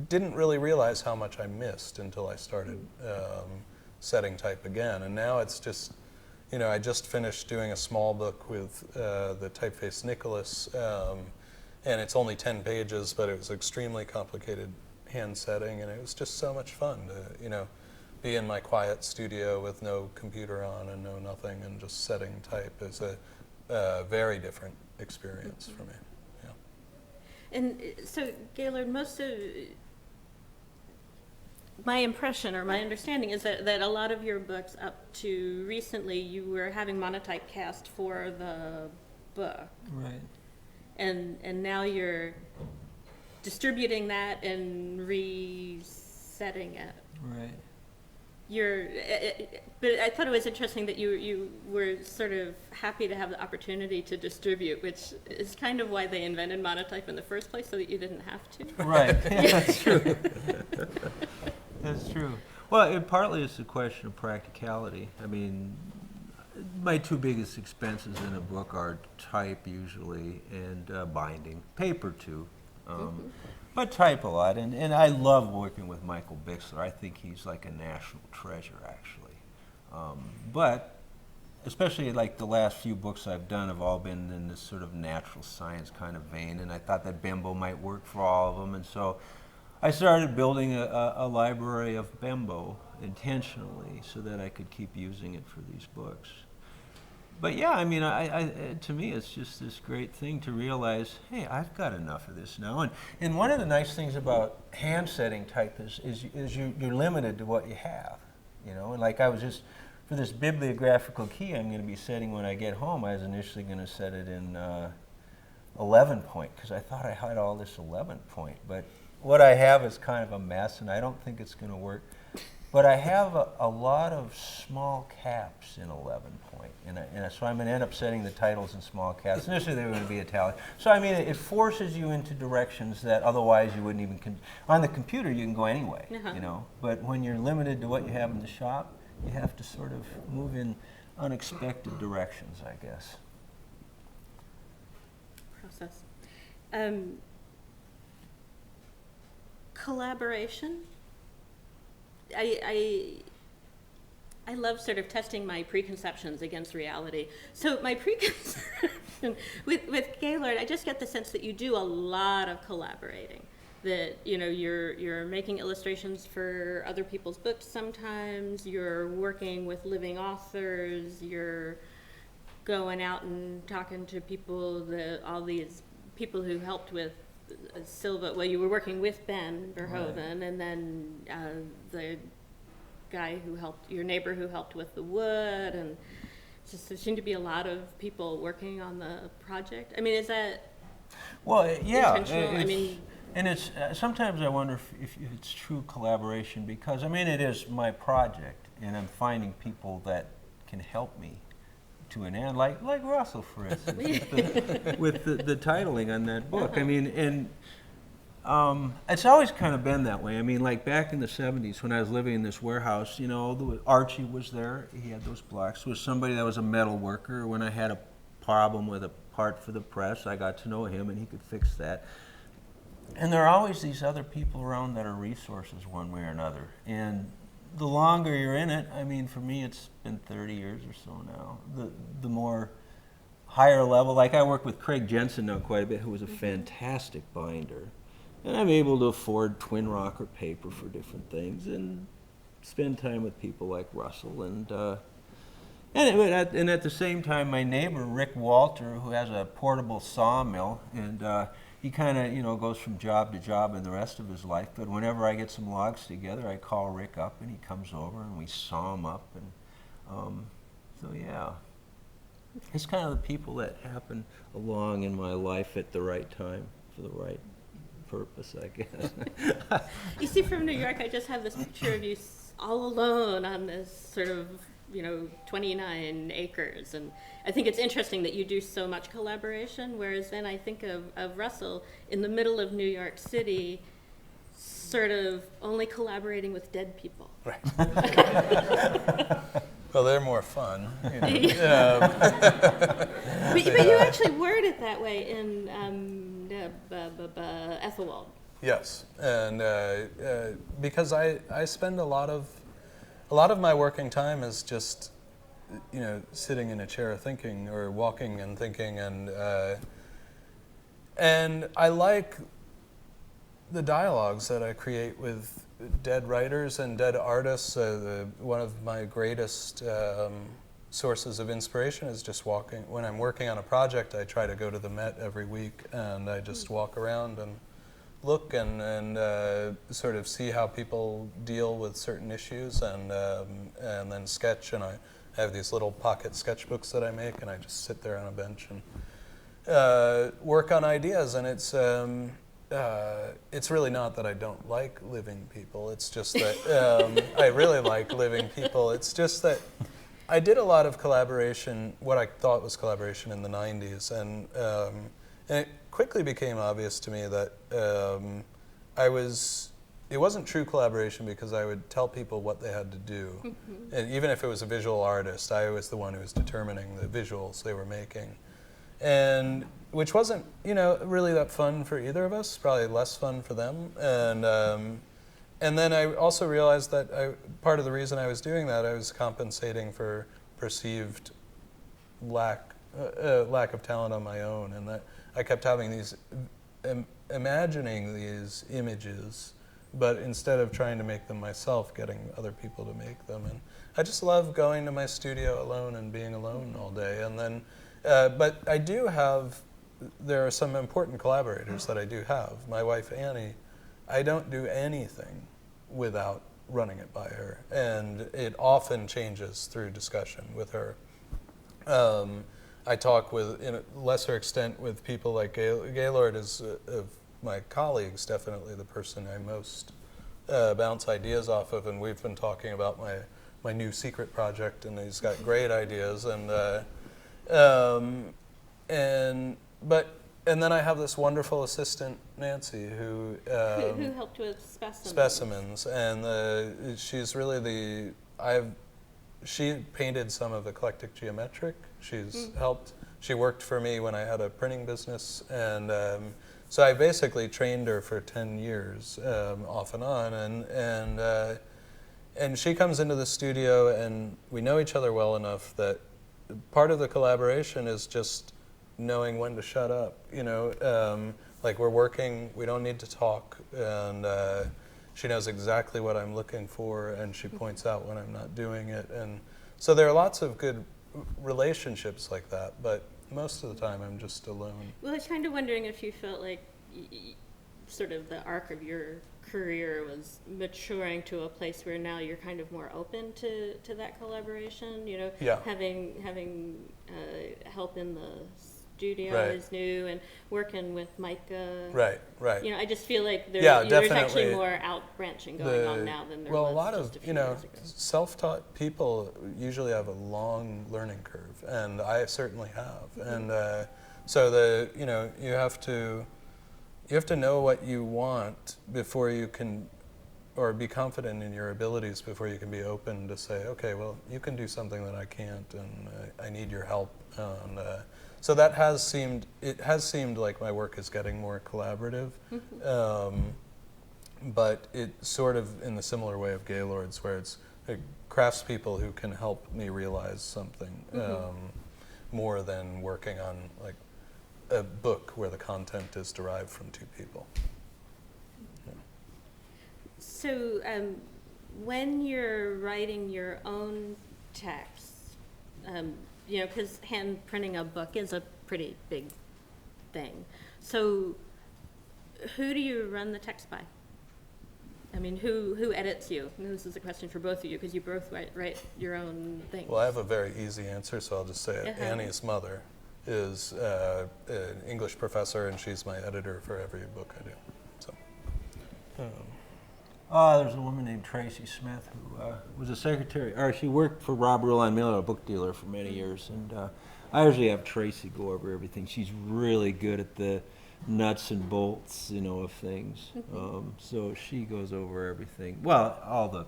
didn't really realize how much I missed until I started setting type again. And now it's just, I just finished doing a small book with the Typeface Nicholas, and it's only 10 pages, but it was extremely complicated hand setting, and it was just so much fun to, be in my quiet studio with no computer on and no nothing, and just setting type is a very different experience for me. Yeah. And so, Gaylord, most of my impression or my understanding is that a lot of your books up to recently, you were having Monotype cast for the book. Right. And now you're distributing that and resetting it. Right. But I thought it was interesting that you were sort of happy to have the opportunity to distribute, which is kind of why they invented Monotype in the first place, so that you didn't have to. Right. Yeah, that's true. That's true. Well, partly it's a question of practicality. I mean, my two biggest expenses in a book are type usually and binding, paper too. But type a lot, and I love working with Michael Bixler. I think he's like a national treasure, actually. But especially like the last few books I've done have all been in this sort of natural science kind of vein, and I thought that Bembo might work for all of them, and so I started building a library of Bembo intentionally so that I could keep using it for these books. But yeah, I mean, to me, it's just this great thing to realize, hey, I've got enough of this now. And one of the nice things about hand setting type is you're limited to what you have, And like I was just, for this bibliographical key I'm going to be setting when I get home, I was initially going to set it in 11 point because I thought I had all this 11 point. But what I have is kind of a mess, and I don't think it's going to work. But I have a lot of small caps in 11 point, and so I'm going to end up setting the titles in small caps. Initially they were going to be italic. So I mean, it forces you into directions that otherwise you wouldn't even, on the computer you can go anyway, But when you're limited to what you have in the shop, you have to sort of move in unexpected directions, I guess. Process. Collaboration. I love sort of testing my preconceptions against reality. So my preconception with Gaylord, I just get the sense that you do a lot of collaborating. That you're making illustrations for other people's books sometimes. You're working with living authors. You're going out and talking to people. All these people who helped with Silva. Well, you were working with Ben Verhoeven, right. And then the guy who helped, your neighbor who helped with the wood, and just there seemed to be a lot of people working on the project. I mean, is that intentional? I mean, and it's sometimes I wonder if it's true collaboration because I mean it is my project, and I'm finding people that can help me to an end, like Russell, for instance, with the titling on that book. I mean, and it's always kind of been that way. I mean, like back in the 70s when I was living in this warehouse, Archie was there. He had those blocks. There was somebody that was a metal worker. When I had a problem with a part for the press, I got to know him, and he could fix that. And there are always these other people around that are resources one way or another. And the longer you're in it, I mean, for me, it's been 30 years or so now. The more higher level, like I work with Craig Jensen now quite a bit, who was a fantastic binder. And I'm able to afford twin rocker paper for different things and spend time with people like Russell. And at the same time, my neighbor, Rick Walter, who has a portable sawmill, and he kind of, goes from job to job in the rest of his life. But whenever I get some logs together, I call Rick up, and he comes over, and we saw them up. And so, yeah. It's kind of the people that happen along in my life at the right time for the right purpose, I guess. You see, from New York, I just have this picture of you all alone on this sort of 29 acres. And I think it's interesting that you do so much collaboration, whereas then I think of Russell in the middle of New York City, sort of only collaborating with dead people. Right. Well, they're more fun. You know. But you actually word it that way in Ethelwald. Yes, and because I spend a lot of my working time is just, you know, sitting in a chair thinking, or walking and thinking, and I like the dialogues that I create with dead writers and dead artists. One of my greatest sources of inspiration is just walking. When I'm working on a project, I try to go to the Met every week, and I just walk around and look and sort of see how people deal with certain issues, and then sketch. And I have these little pocket sketchbooks that I make, and I just sit there on a bench and work on ideas. And it's really not that I don't like living people. It's just that I really like living people. It's just that I did a lot of collaboration, what I thought was collaboration in the 90s, and it quickly became obvious to me that it wasn't true collaboration, because I would tell people what they had to do. Mm-hmm. And even if it was a visual artist, I was the one who was determining the visuals they were making. And which wasn't, you know, really that fun for either of us, probably less fun for them. And then I also realized that part of the reason I was doing that, I was compensating for perceived lack of talent on my own, and that I kept having these, imagining these images, but instead of trying to make them myself, getting other people to make them. And I just love going to my studio alone and being alone all day. And then, but there are some important collaborators that I do have. My wife, Annie, I don't do anything without running it by her, and it often changes through discussion with her. I talk with, in a lesser extent, with people like Gaylord is, of my colleagues, definitely the person I most bounce ideas off of, and we've been talking about my new secret project, and he's got great ideas, and then I have this wonderful assistant, Nancy, who helped with specimens, and she's really she painted some of Eclectic Geometric. She's helped. She worked for me when I had a printing business, and so I basically trained her for 10 years, off and on, and she comes into the studio, and we know each other well enough that part of the collaboration is just knowing when to shut up, you know, like we're working, we don't need to talk, and she knows exactly what I'm looking for, and she points out when I'm not doing it, and so there are lots of good relationships like that, but most of the time I'm just alone. Well, I was kind of wondering if you felt like sort of the arc of your career was maturing to a place where now you're kind of more open to that collaboration, you know, yeah. having help in the studio right. is new, and working with Micah. Right. You know, I just feel like there's actually more out branching going on now than there was. Well, a lot just of, a few you know, years ago. self-taught people usually have a long learning curve, and I certainly have. Mm-hmm. And so you have to know what you want before you can, or be confident in your abilities before you can be open to say, okay, well, you can do something that I can't, and I need your help. And so that has seemed like my work is getting more collaborative, but it sort of in the similar way of Gaylord's, where it's craftspeople who can help me realize something more than working on like a book where the content is derived from two people. Yeah. So when you're writing your own text, you know, because hand printing a book is a pretty big thing. So who do you run the text by? I mean, who edits you? And this is a question for both of you, because you both write your own things. Well, I have a very easy answer, so I'll just say it. Annie's mother is an English professor, and she's my editor for every book I do. So. There's a woman named Tracy Smith who was a secretary, or she worked for Rob Rulon Miller, a book dealer, for many years. And I usually have Tracy go over everything. She's really good at the nuts and bolts, you know, of things. So she goes over everything. Well, all the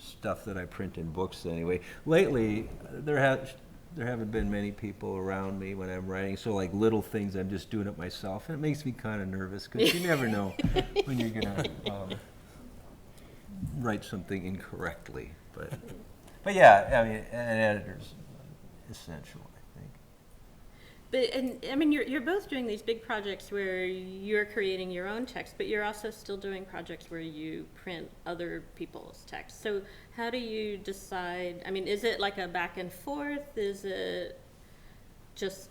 stuff that I print in books anyway. Lately, there haven't been many people around me when I'm writing, so like little things, I'm just doing it myself, and it makes me kind of nervous because you never know when you're gonna write something incorrectly. But yeah, I mean, an editor's essential, I think. But, and I mean, you're both doing these big projects where you're creating your own text, but you're also still doing projects where you print other people's text. So how do you decide? I mean, is it like a back and forth? Is it just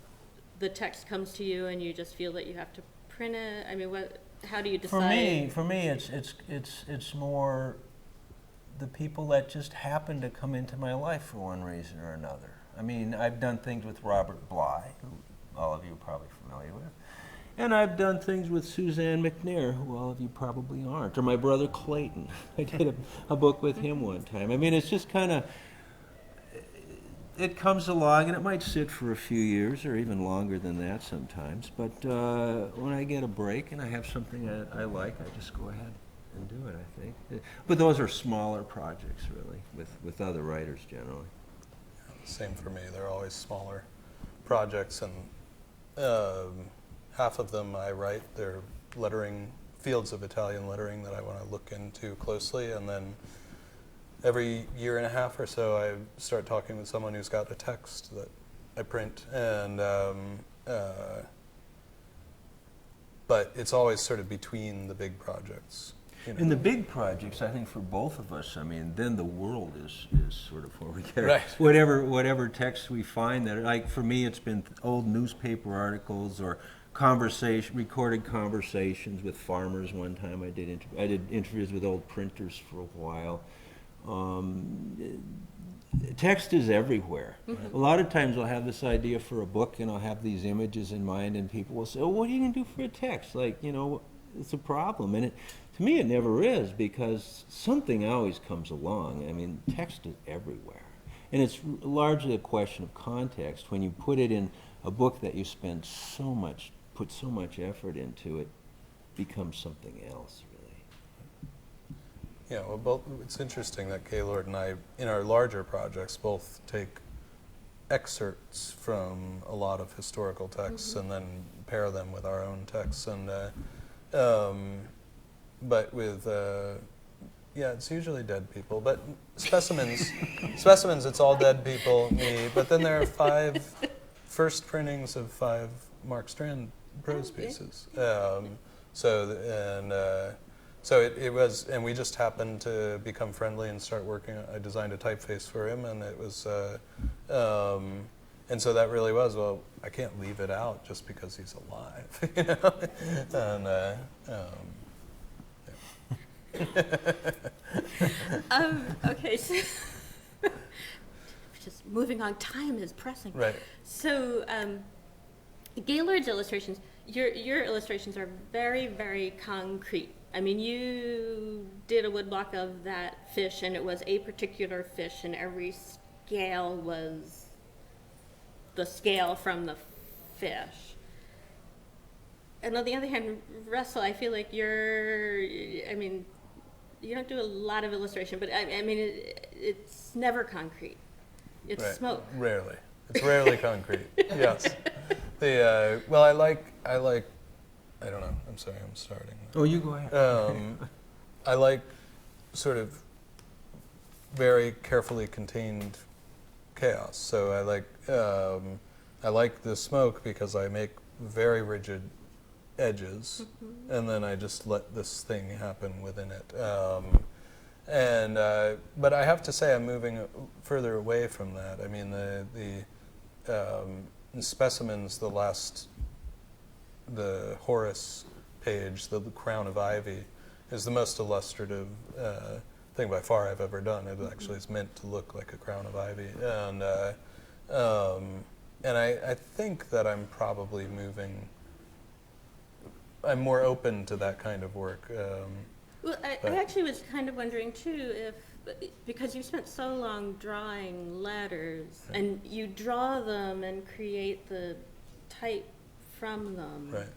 the text comes to you and you just feel that you have to print it? I mean, how do you decide? For me, it's more the people that just happen to come into my life for one reason or another. I mean, I've done things with Robert Bly, who all of you are probably familiar with, and I've done things with Suzanne McNair, who all of you probably aren't, or my brother Clayton. I did a book with him one time. I mean, it's just kind of, it comes along, and it might sit for a few years or even longer than that sometimes, but when I get a break and I have something that I like, I just go ahead and do it, I think. But those are smaller projects, really, with other writers generally. Same for me. They're always smaller projects, and half of them I write. They're lettering, fields of Italian lettering that I want to look into closely, and then every year and a half or so I start talking with someone who's got a text that I print, and but it's always sort of between the big projects. You know. In the big projects, I think for both of us, I mean, then the world is sort of where we get right. whatever texts we find that, like for me, it's been old newspaper articles or recorded conversations with farmers. One time I did interviews with old printers for a while. Text is everywhere. Mm-hmm. A lot of times I'll have this idea for a book and I'll have these images in mind, and people will say, "Oh, what are you going to do for a text?" Like, you know, it's a problem. And to me, it never is, because something always comes along. I mean, text is everywhere. And it's largely a question of context. When you put it in a book that you put so much effort into, it becomes something else, really. Yeah, well, it's interesting that Gaylord and I, in our larger projects, both take excerpts from a lot of historical texts and then pair them with our own texts. And but with, yeah, it's usually dead people. But specimens, it's all dead people, me. But then there are 5 first printings of 5 Mark Strand prose pieces. So it was, and we just happened to become friendly and start working. I designed a typeface for him, and it was, and so that really was, well, I can't leave it out just because he's alive, you know? And, Okay, so just moving on, time is pressing. right. So Gaylord's illustrations, your illustrations are very, very concrete. I mean, you did a woodblock of that fish, and it was a particular fish, and every scale was the scale from the fish. And on the other hand, Russell, I feel like I mean, you don't do a lot of illustration, but I mean, it's never concrete. It's Right. smoke. Rarely. It's rarely concrete. Yes. Well, I like. I don't know. I'm sorry. I'm starting. Oh, you go ahead. I like sort of very carefully contained chaos. So I like the smoke because I make very rigid edges, and then I just let this thing happen within it. But I have to say I'm moving further away from that. I mean, the specimens, the Horace page, the crown of ivy, is the most illustrative thing by far I've ever done. It actually is meant to look like a crown of ivy, and I think that I'm probably moving. I'm more open to that kind of work. Well, I actually was kind of wondering too because you spent so long drawing letters, and you draw them and create the type from them. Right.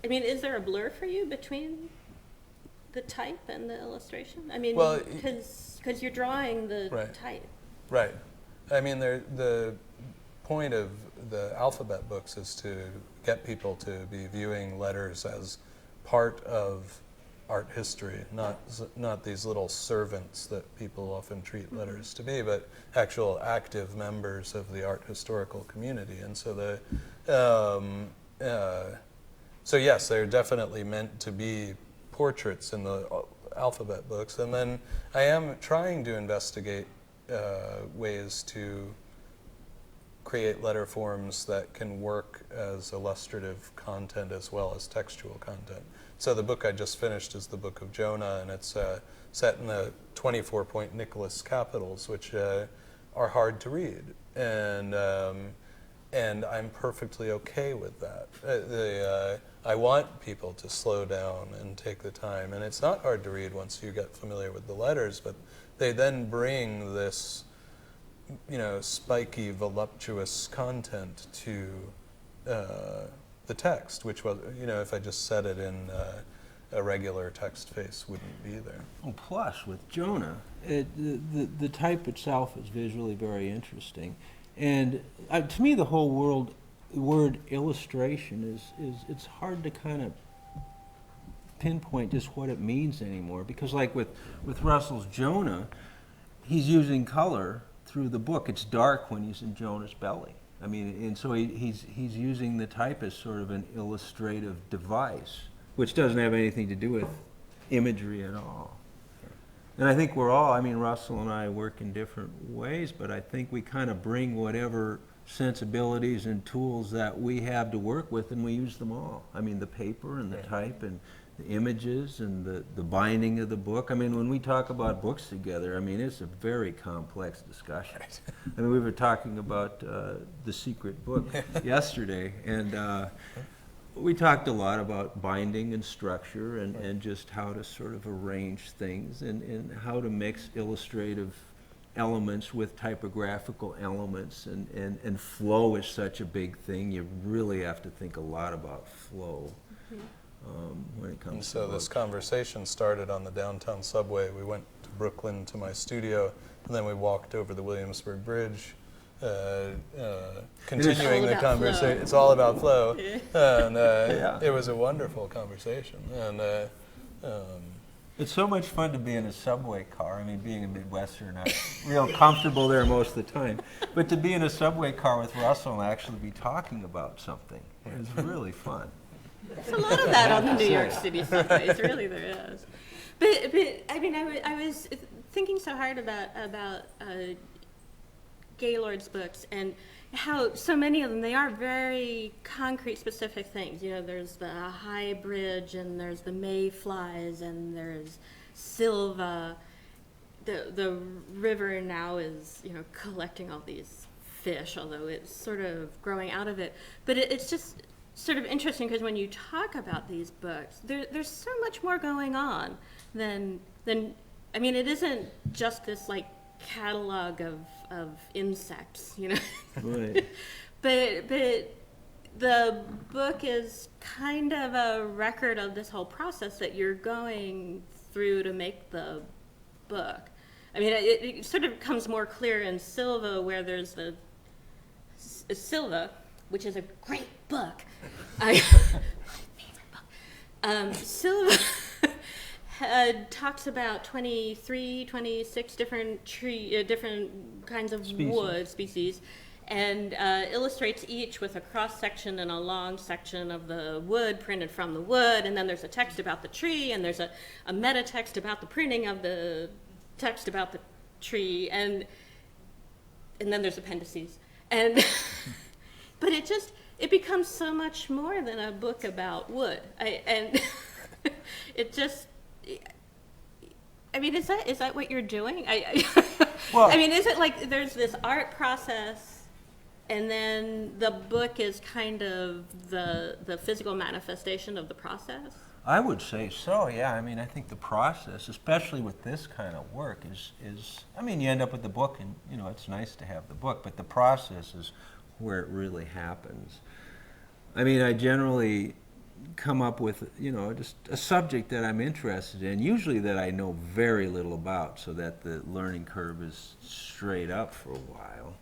I mean, is there a blur for you between the type and the illustration? I mean, Well, because you're drawing the Right. type. Right. I mean, the point of the alphabet books is to get people to be viewing letters as part of art history, not these little servants that people often treat letters to be, but actual active members of the art historical community. And so so yes, they're definitely meant to be portraits in the alphabet books. And then I am trying to investigate ways to create letter forms that can work as illustrative content as well as textual content. So the book I just finished is the Book of Jonah, and it's set in the 24-point Nicholas capitals, which are hard to read. And I'm perfectly okay with that. I want people to slow down and take the time. And it's not hard to read once you get familiar with the letters, but they then bring this, spiky, voluptuous content to the text, which was, if I just set it in a regular text face, wouldn't be there. Well, plus with Jonah, the type itself is visually very interesting. And to me, the whole word illustration it's hard to kind of pinpoint just what it means anymore. Because like with Russell's Jonah, he's using color through the book. It's dark when he's in Jonah's belly. I mean, and so he's using the type as sort of an illustrative device, which doesn't have anything to do with imagery at all. And I think Russell and I work in different ways, but I think we kind of bring whatever sensibilities and tools that we have to work with, and we use them all. I mean, the paper and the type and the images and the binding of the book. I mean, when we talk about books together, I mean, it's a very complex discussion. Right. I mean, we were talking about The Secret Book yesterday, and we talked a lot about binding and structure and just how to sort of arrange things and how to mix illustrative elements with typographical elements, and flow is such a big thing. You really have to think a lot about flow when it comes and to so books. this conversation started on the downtown subway. We went to Brooklyn to my studio, and then we walked over the Williamsburg Bridge, continuing the conversation. It's all about flow. And it was a wonderful conversation. And it's so much fun to be in a subway car. I mean, being a Midwestern, I'm real comfortable there most of the time. But to be in a subway car with Russell and actually be talking about something is really fun. There's a lot of that on the New York City subways, really there is. But I mean, I was thinking so hard about Gaylord's books and how so many of them, they are very concrete, specific things. There's the High Bridge, and there's the mayflies, and there's Silva. The river now is, collecting all these fish, although it's sort of growing out of it. But it's just sort of interesting because when you talk about these books, there's so much more going on than I mean, it isn't just this like catalog of insects, Right. but the book is kind of a record of this whole process that you're going through to make the book. I mean, it sort of becomes more clear in Silva, where there's the Silva, which is a great book. My favorite book. Silva talks about 26 different different kinds of wood species, and illustrates each with a cross section and a long section of the wood printed from the wood, and then there's a text about the tree, and there's a meta text about the printing of the text about the tree, and then there's appendices, and but it becomes so much more than a book about wood. It just, I mean, is that what you're doing? Well, I mean, is it like there's this art process, and then the book is kind of the physical manifestation of the process? I would say so, yeah. I mean, I think the process, especially with this kind of work, is I mean, you end up with the book, and, it's nice to have the book, but the process is where it really happens. I mean, I generally come up with, just a subject that I'm interested in, usually that I know very little about, so that the learning curve is straight up for a while.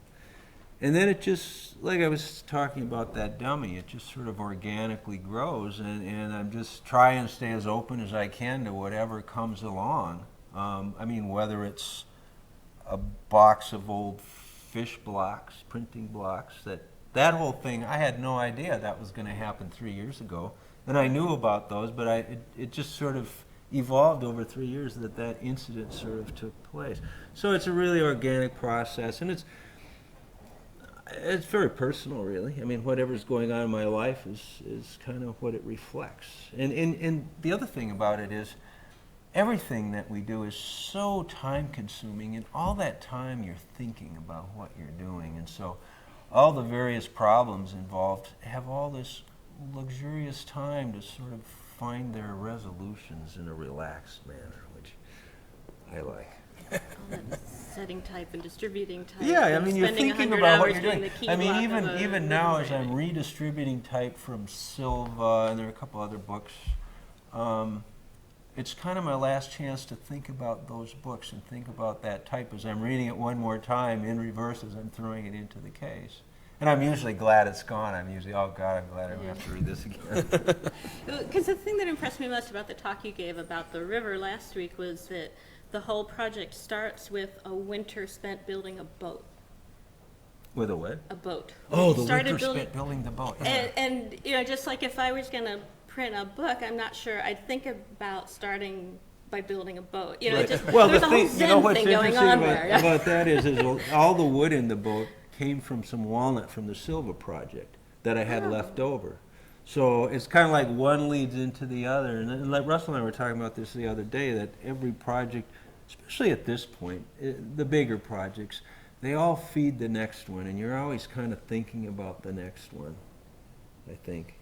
And then it just, like I was talking about that dummy, it just sort of organically grows, and I'm just trying to stay as open as I can to whatever comes along. Whether it's a box of old fish blocks, printing blocks, that whole thing, I had no idea that was going to happen 3 years ago. And I knew about those, but it just sort of evolved over 3 years that incident sort of took place. So it's a really organic process, and it's very personal, really. Whatever's going on in my life is kind of what it reflects. And the other thing about it is, everything that we do is so time-consuming, and all that time you're thinking about what you're doing. And so all the various problems involved have all this luxurious time to sort of find their resolutions in a relaxed manner, which I like. Setting type and distributing type. Yeah, and you're spending thinking 100 about what hours you're doing doing. the key block of a Even now, as I'm engraving. redistributing type from Silva, and there are a couple other books, it's kind of my last chance to think about those books and think about that type as I'm reading it one more time in reverse as I'm throwing it into the case. And I'm usually glad it's gone. I'm usually, oh God, I'm glad I don't have to read this again. Because the thing that impressed me most about the talk you gave about the river last week was that the whole project starts with a winter spent building a boat. With a what? A boat. Oh, You the started winter building- spent building the boat. Yeah. And just like if I was going to print a book, I'm not sure I'd think about starting by building a boat. Right. Just, Well, there's the a whole thing, Zen what's thing going interesting on about, there. about that is all the wood in the boat came from some walnut from the Silva project that I had left over. So it's kind of like one leads into the other. And like Russell and I were talking about this the other day, that every project, especially at this point, the bigger projects, they all feed the next one, and you're always kind of thinking about the next one, I think.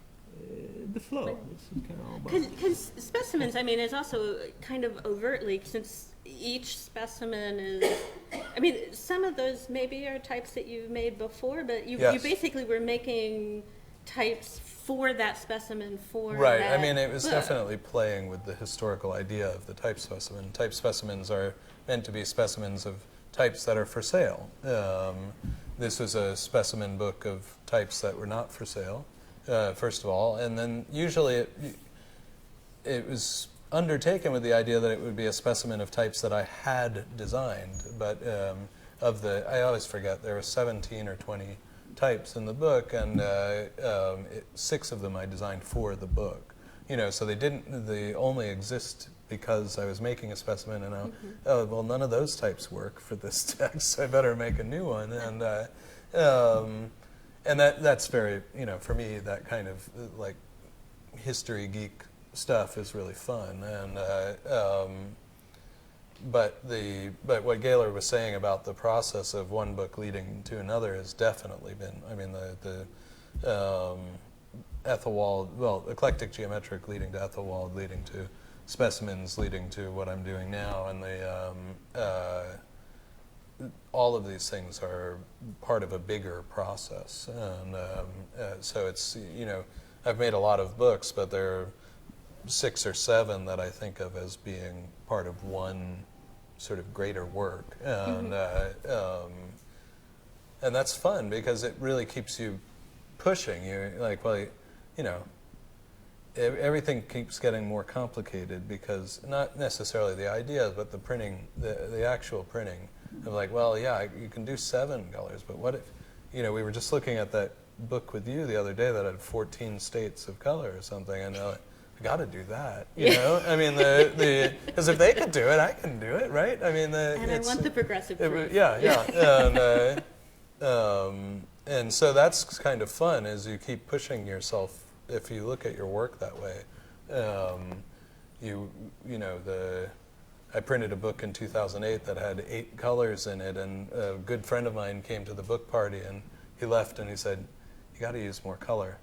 The flow, it's kind of all about. Because specimens, is also kind of overtly, since each specimen is, some of those maybe are types that you've made before, but you Yes. basically were making types for that specimen for Right. that It was book. definitely playing with the historical idea of the type specimen. Type specimens are meant to be specimens of types that are for sale. This was a specimen book of types that were not for sale, first of all, and then usually it was undertaken with the idea that it would be a specimen of types that I had designed, but I always forget, there were 17 or 20 types in the book, and 6 of them I designed for the book. So they only exist because I was making a specimen, and none of those types work for this text, so I better make a new one. And that's very, for me, that kind of like history geek stuff is really fun. But what Gaylord was saying about the process of one book leading to another has definitely been, the Ethelwald, eclectic geometric leading to Ethelwald, leading to specimens, leading to what I'm doing now, and all of these things are part of a bigger process. And so it's, I've made a lot of books, but there are 6 or 7 that I think of as being part of one sort of greater work. And that's fun because it really keeps you pushing. You're like, everything keeps getting more complicated because not necessarily the ideas, but the printing, the actual printing of you can do 7 colors, but what if, we were just looking at that book with you the other day that had 14 states of color or something, and I got to do that, because if they could do it, I can do it, right? And I want the progressive proof. And so that's kind of fun as you keep pushing yourself. If you look at your work that way, I printed a book in 2008 that had 8 colors in it, and a good friend of mine came to the book party, and he left and he said, "You got to use more color."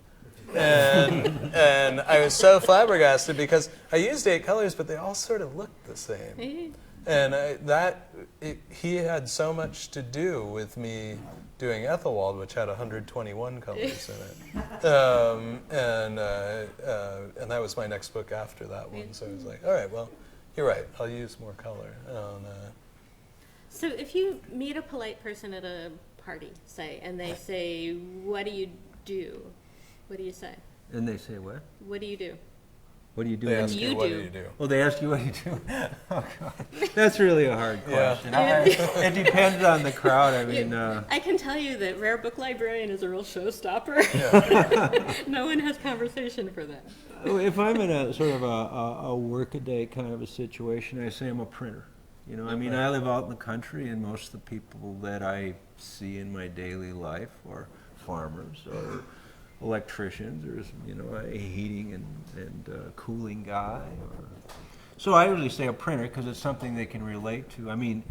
And I was so flabbergasted because I used 8 colors, but they all sort of looked the same. And he had so much to do with me doing Ethelwald, which had 121 colors in it. And that was my next book after that one. So I was like, all right, well, you're right. I'll use more color. So if you meet a polite person at a party, say, and they say, what do you do? What do you say? And they say what? What do you do? What do you do? They when ask you, what do you do? Oh, they ask you what you do. Oh, God. That's really a hard Yeah. question. It depends on the crowd. I mean, I can tell you that Rare Book Librarian is a real showstopper. No one has conversation for that. if I'm in a sort of a workaday kind of a situation, I say I'm a printer. You know, I mean, I live out in the country, and most of the people that I see in my daily life are farmers or electricians, or you know, a heating and cooling guy. So I usually say a printer because it's something they can relate to. I mean,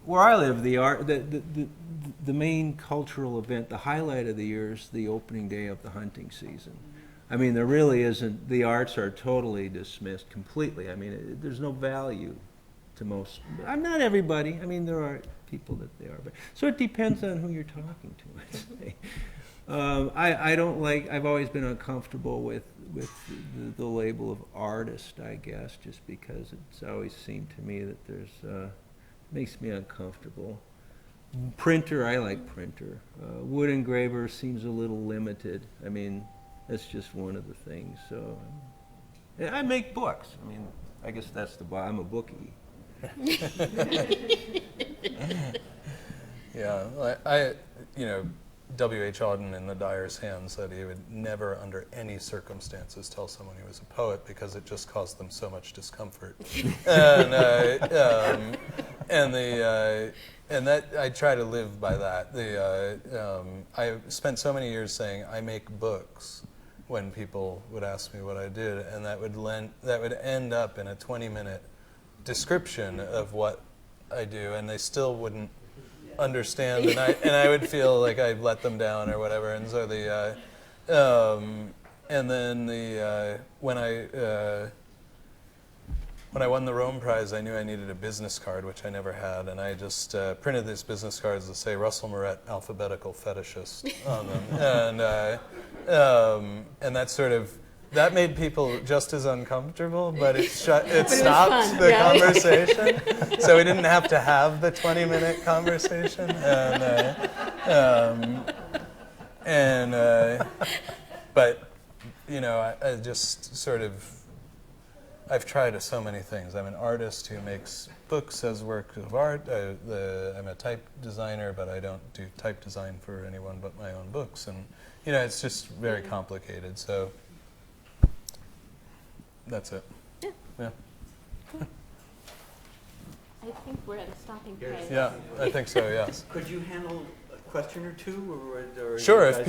where I live, the main cultural event, the highlight of the year is the opening day of the hunting season. I mean, there really isn't. The arts are totally dismissed completely. I mean, there's no value to most. I'm not everybody. I mean, there are people that they are. But so it depends on who you're talking to, I'd say. I don't like. I've always been uncomfortable with the label of artist, I guess, just because it's always seemed to me that there's makes me uncomfortable. Printer, I like printer. Wood engraver seems a little limited. I mean, that's just one of the things. So I make books. I mean, I guess that's I'm a bookie. Yeah, I you know, W.H. Auden in The Dyer's Hand said he would never, under any circumstances, tell someone he was a poet because it just caused them so much discomfort. And that I try to live by that. I spent so many years saying I make books when people would ask me what I did, and that would end up in a 20-minute description of what I do, and they still wouldn't understand, and I would feel like I let them down or whatever. And so when I won the Rome Prize, I knew I needed a business card, which I never had, and I just printed these business cards that say Russell Maret, alphabetical fetishist on them, and that made people just as uncomfortable, but it stopped the conversation, so we didn't have to have the 20-minute conversation. But you know, I just sort of, I've tried so many things. I'm an artist who makes books as work of art. I'm a type designer, but I don't do type design for anyone but my own books, and you know, it's just very complicated. So. That's it. Yeah. I think we're at a stopping point. Yeah, I think so. Yes. Could you handle a question or two, or sure, if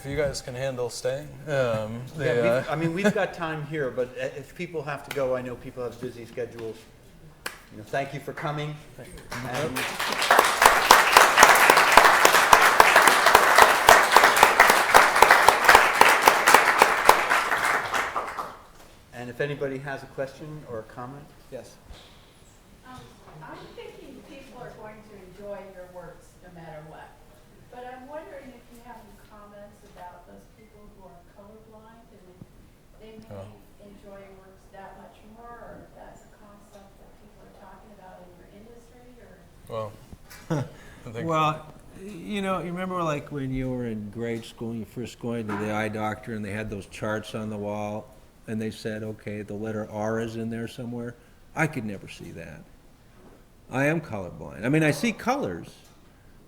you guys can handle staying. I mean, we've got time here, but if people have to go, I know people have busy schedules. You know, thank you for coming. And if anybody has a question or a comment, yes. I'm thinking people are going to enjoy your works no matter what. But I'm wondering if you have any comments about those people who are colorblind and if they may enjoy your works that much more, or if that's a concept that people are talking about in your industry, or. Well, I think Well, you know, you remember like when you were in grade school and you first going to the eye doctor and they had those charts on the wall and they said, okay, the letter R is in there somewhere? I could never see that. I am colorblind. I mean, I see colors,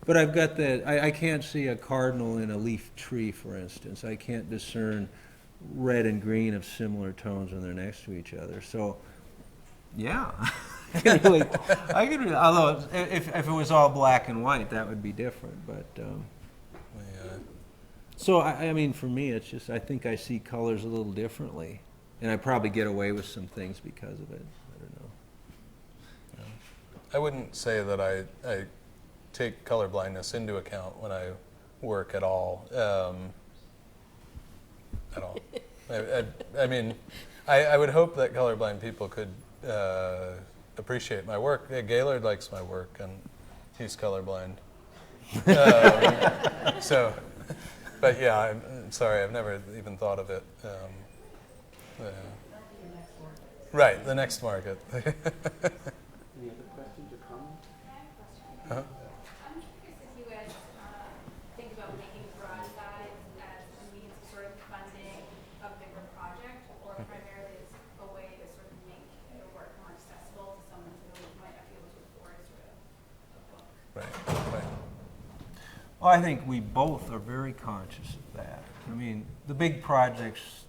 but I've got I can't see a cardinal in a leaf tree, for instance. I can't discern red and green of similar tones when they're next to each other. So, yeah. I could really, although if it was all black and white, that would be different. But so I mean, for me, it's just I think I see colors a little differently, and I probably get away with some things because of it. I don't know. I wouldn't say that I take color blindness into account when I work at all. At all. I mean, I would hope that colorblind people could appreciate my work. Yeah, Gaylord likes my work, and he's colorblind. So, but yeah, I'm sorry, I've never even thought of it. Right, the next market. Any other questions or comments? Uh-huh. I'm curious if you guys think about making broad guides as a means of sort of funding a bigger project, or primarily as a way to sort of make your work more accessible to someone who might not be able to afford sort of a book. Right. Well, I think we both are very conscious of that. I mean, the big projects,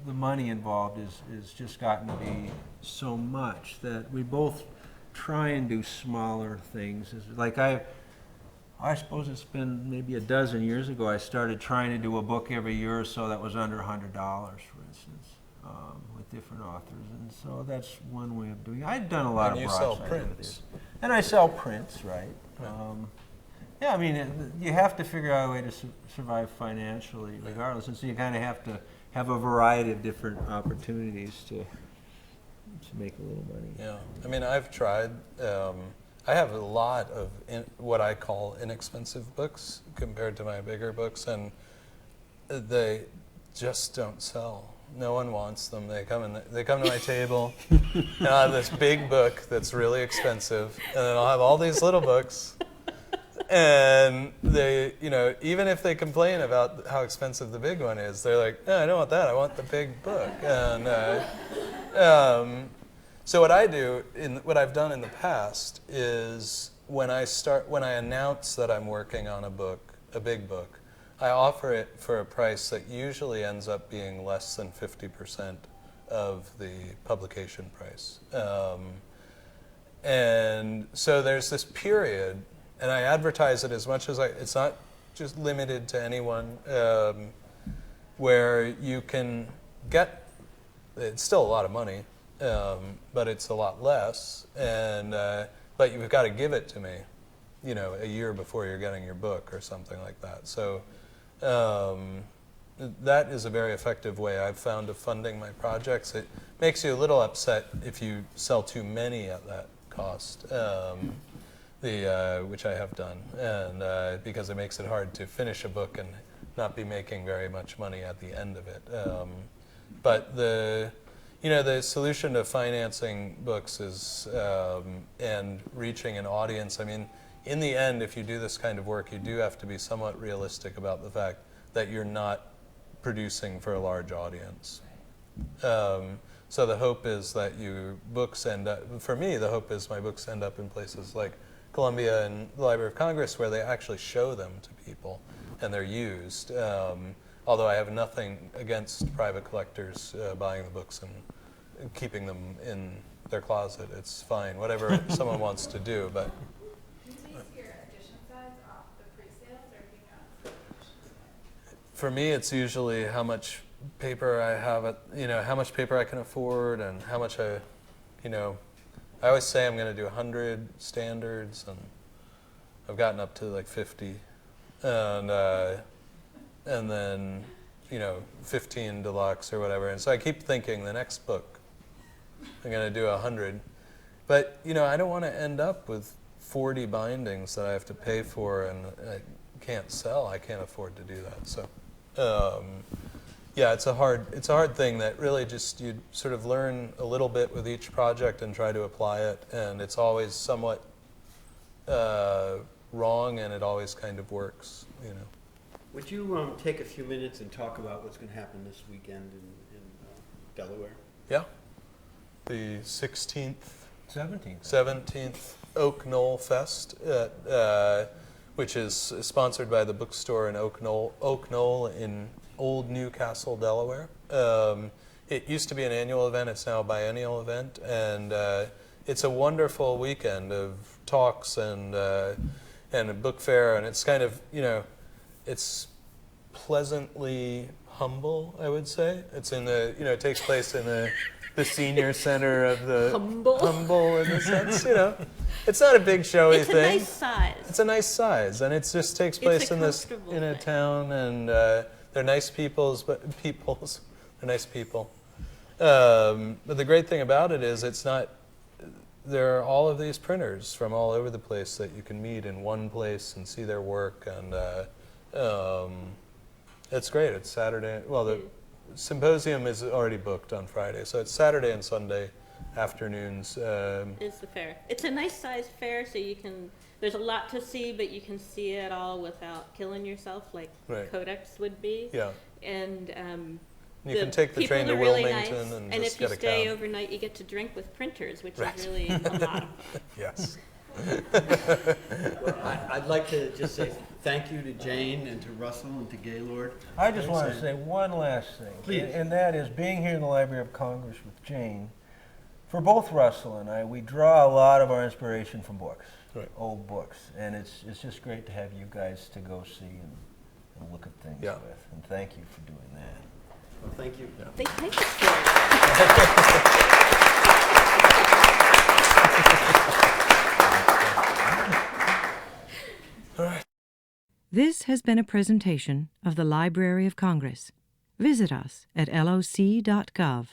the money involved is just gotten to be so much that we both try and do smaller things. Like I suppose it's been maybe a dozen years ago I started trying to do a book every year or so that was under $100, for instance, with different authors. And so that's one way of doing it. I've done a lot And of you sell broadside prints. ideas. And I sell prints, right? Yeah. Yeah, I mean, you have to figure out a way to survive financially regardless, and so you kind of have to have a variety of different opportunities to make a little money. Yeah, I mean, I've tried. I have a lot of what I call inexpensive books compared to my bigger books, and they just don't sell. No one wants them. They come to my table, and I have this big book that's really expensive, and then I'll have all these little books. And they, even if they complain about how expensive the big one is, they're like, no, I don't want that. I want the big book. And so what I do, what I've done in the past, is when I announce that I'm working on a book, a big book, I offer it for a price that usually ends up being less than 50% of the publication price. And so there's this period. And I advertise it as much as it's not just limited to anyone, where you can get, it's still a lot of money, but it's a lot less, and but you've got to give it to me, a year before you're getting your book or something like that. So that is a very effective way I've found of funding my projects. It makes you a little upset if you sell too many at that cost. Which I have done, and because it makes it hard to finish a book and not be making very much money at the end of it. But the solution to financing books is and reaching an audience. I mean, in the end, if you do this kind of work, you do have to be somewhat realistic about the fact that you're not producing for a large audience. So the hope is that your books end up. For me, the hope is my books end up in places like Columbia and the Library of Congress, where they actually show them to people and they're used. Although I have nothing against private collectors buying the books and keeping them in their closet. It's fine, whatever someone wants to do. But Do you base your edition size off the pre-sales, or do you know edition size? for me, it's usually how much paper I have, how much paper I can afford, and how much I always say I'm going to do 100 standards, and I've gotten up to like 50, and then 15 deluxe or whatever. And so I keep thinking the next book I'm going to do 100, but I don't want to end up with 40 bindings that I have to pay for and I can't sell. I can't afford to do that. So yeah, it's a hard thing that really just you sort of learn a little bit with each project and try to apply it, and it's always somewhat wrong, and it always kind of works, Would you take a few minutes and talk about what's going to happen this weekend in Delaware? Yeah. The 16th, 17th. Oak Knoll Fest, which is sponsored by the bookstore in Oak Knoll in Old Newcastle, Delaware. It used to be an annual event. It's now a biennial event, and it's a wonderful weekend of talks and a book fair, and it's kind of it's pleasantly humble, I would say. It's in the it takes place in the senior center of the humble in the sense, It's not a big showy It's a thing. nice size. It's a nice size, and it just takes place in a thing. town, and they're nice they're nice people. But the great thing about it is it's not there are all of these printers from all over the place that you can meet in one place and see their work, and it's great. It's Saturday. Well, the symposium is already booked on Friday, so it's Saturday and Sunday afternoons. Is the fair. It's a nice sized fair, so you can, there's a lot to see, but you can see it all without killing yourself like Right. Codex would be. Yeah. And You can take the people train to are really Wilmington nice. and And just if you get a stay cab. overnight, you get to drink with printers, which Right. is really a lot of Yes. I'd like to just say thank you to Jane and to Russell and to Gaylord. I just want to say one last thing. Please. And that is, being here in the Library of Congress with Jane, for both Russell and I, we draw a lot of our inspiration from books, Right. old books. And it's just great to have you guys to go see and look at things Yeah. with. And thank you for doing that. Well, thank you. They take us there. This has been a presentation of the Library of Congress. Visit us at loc.gov.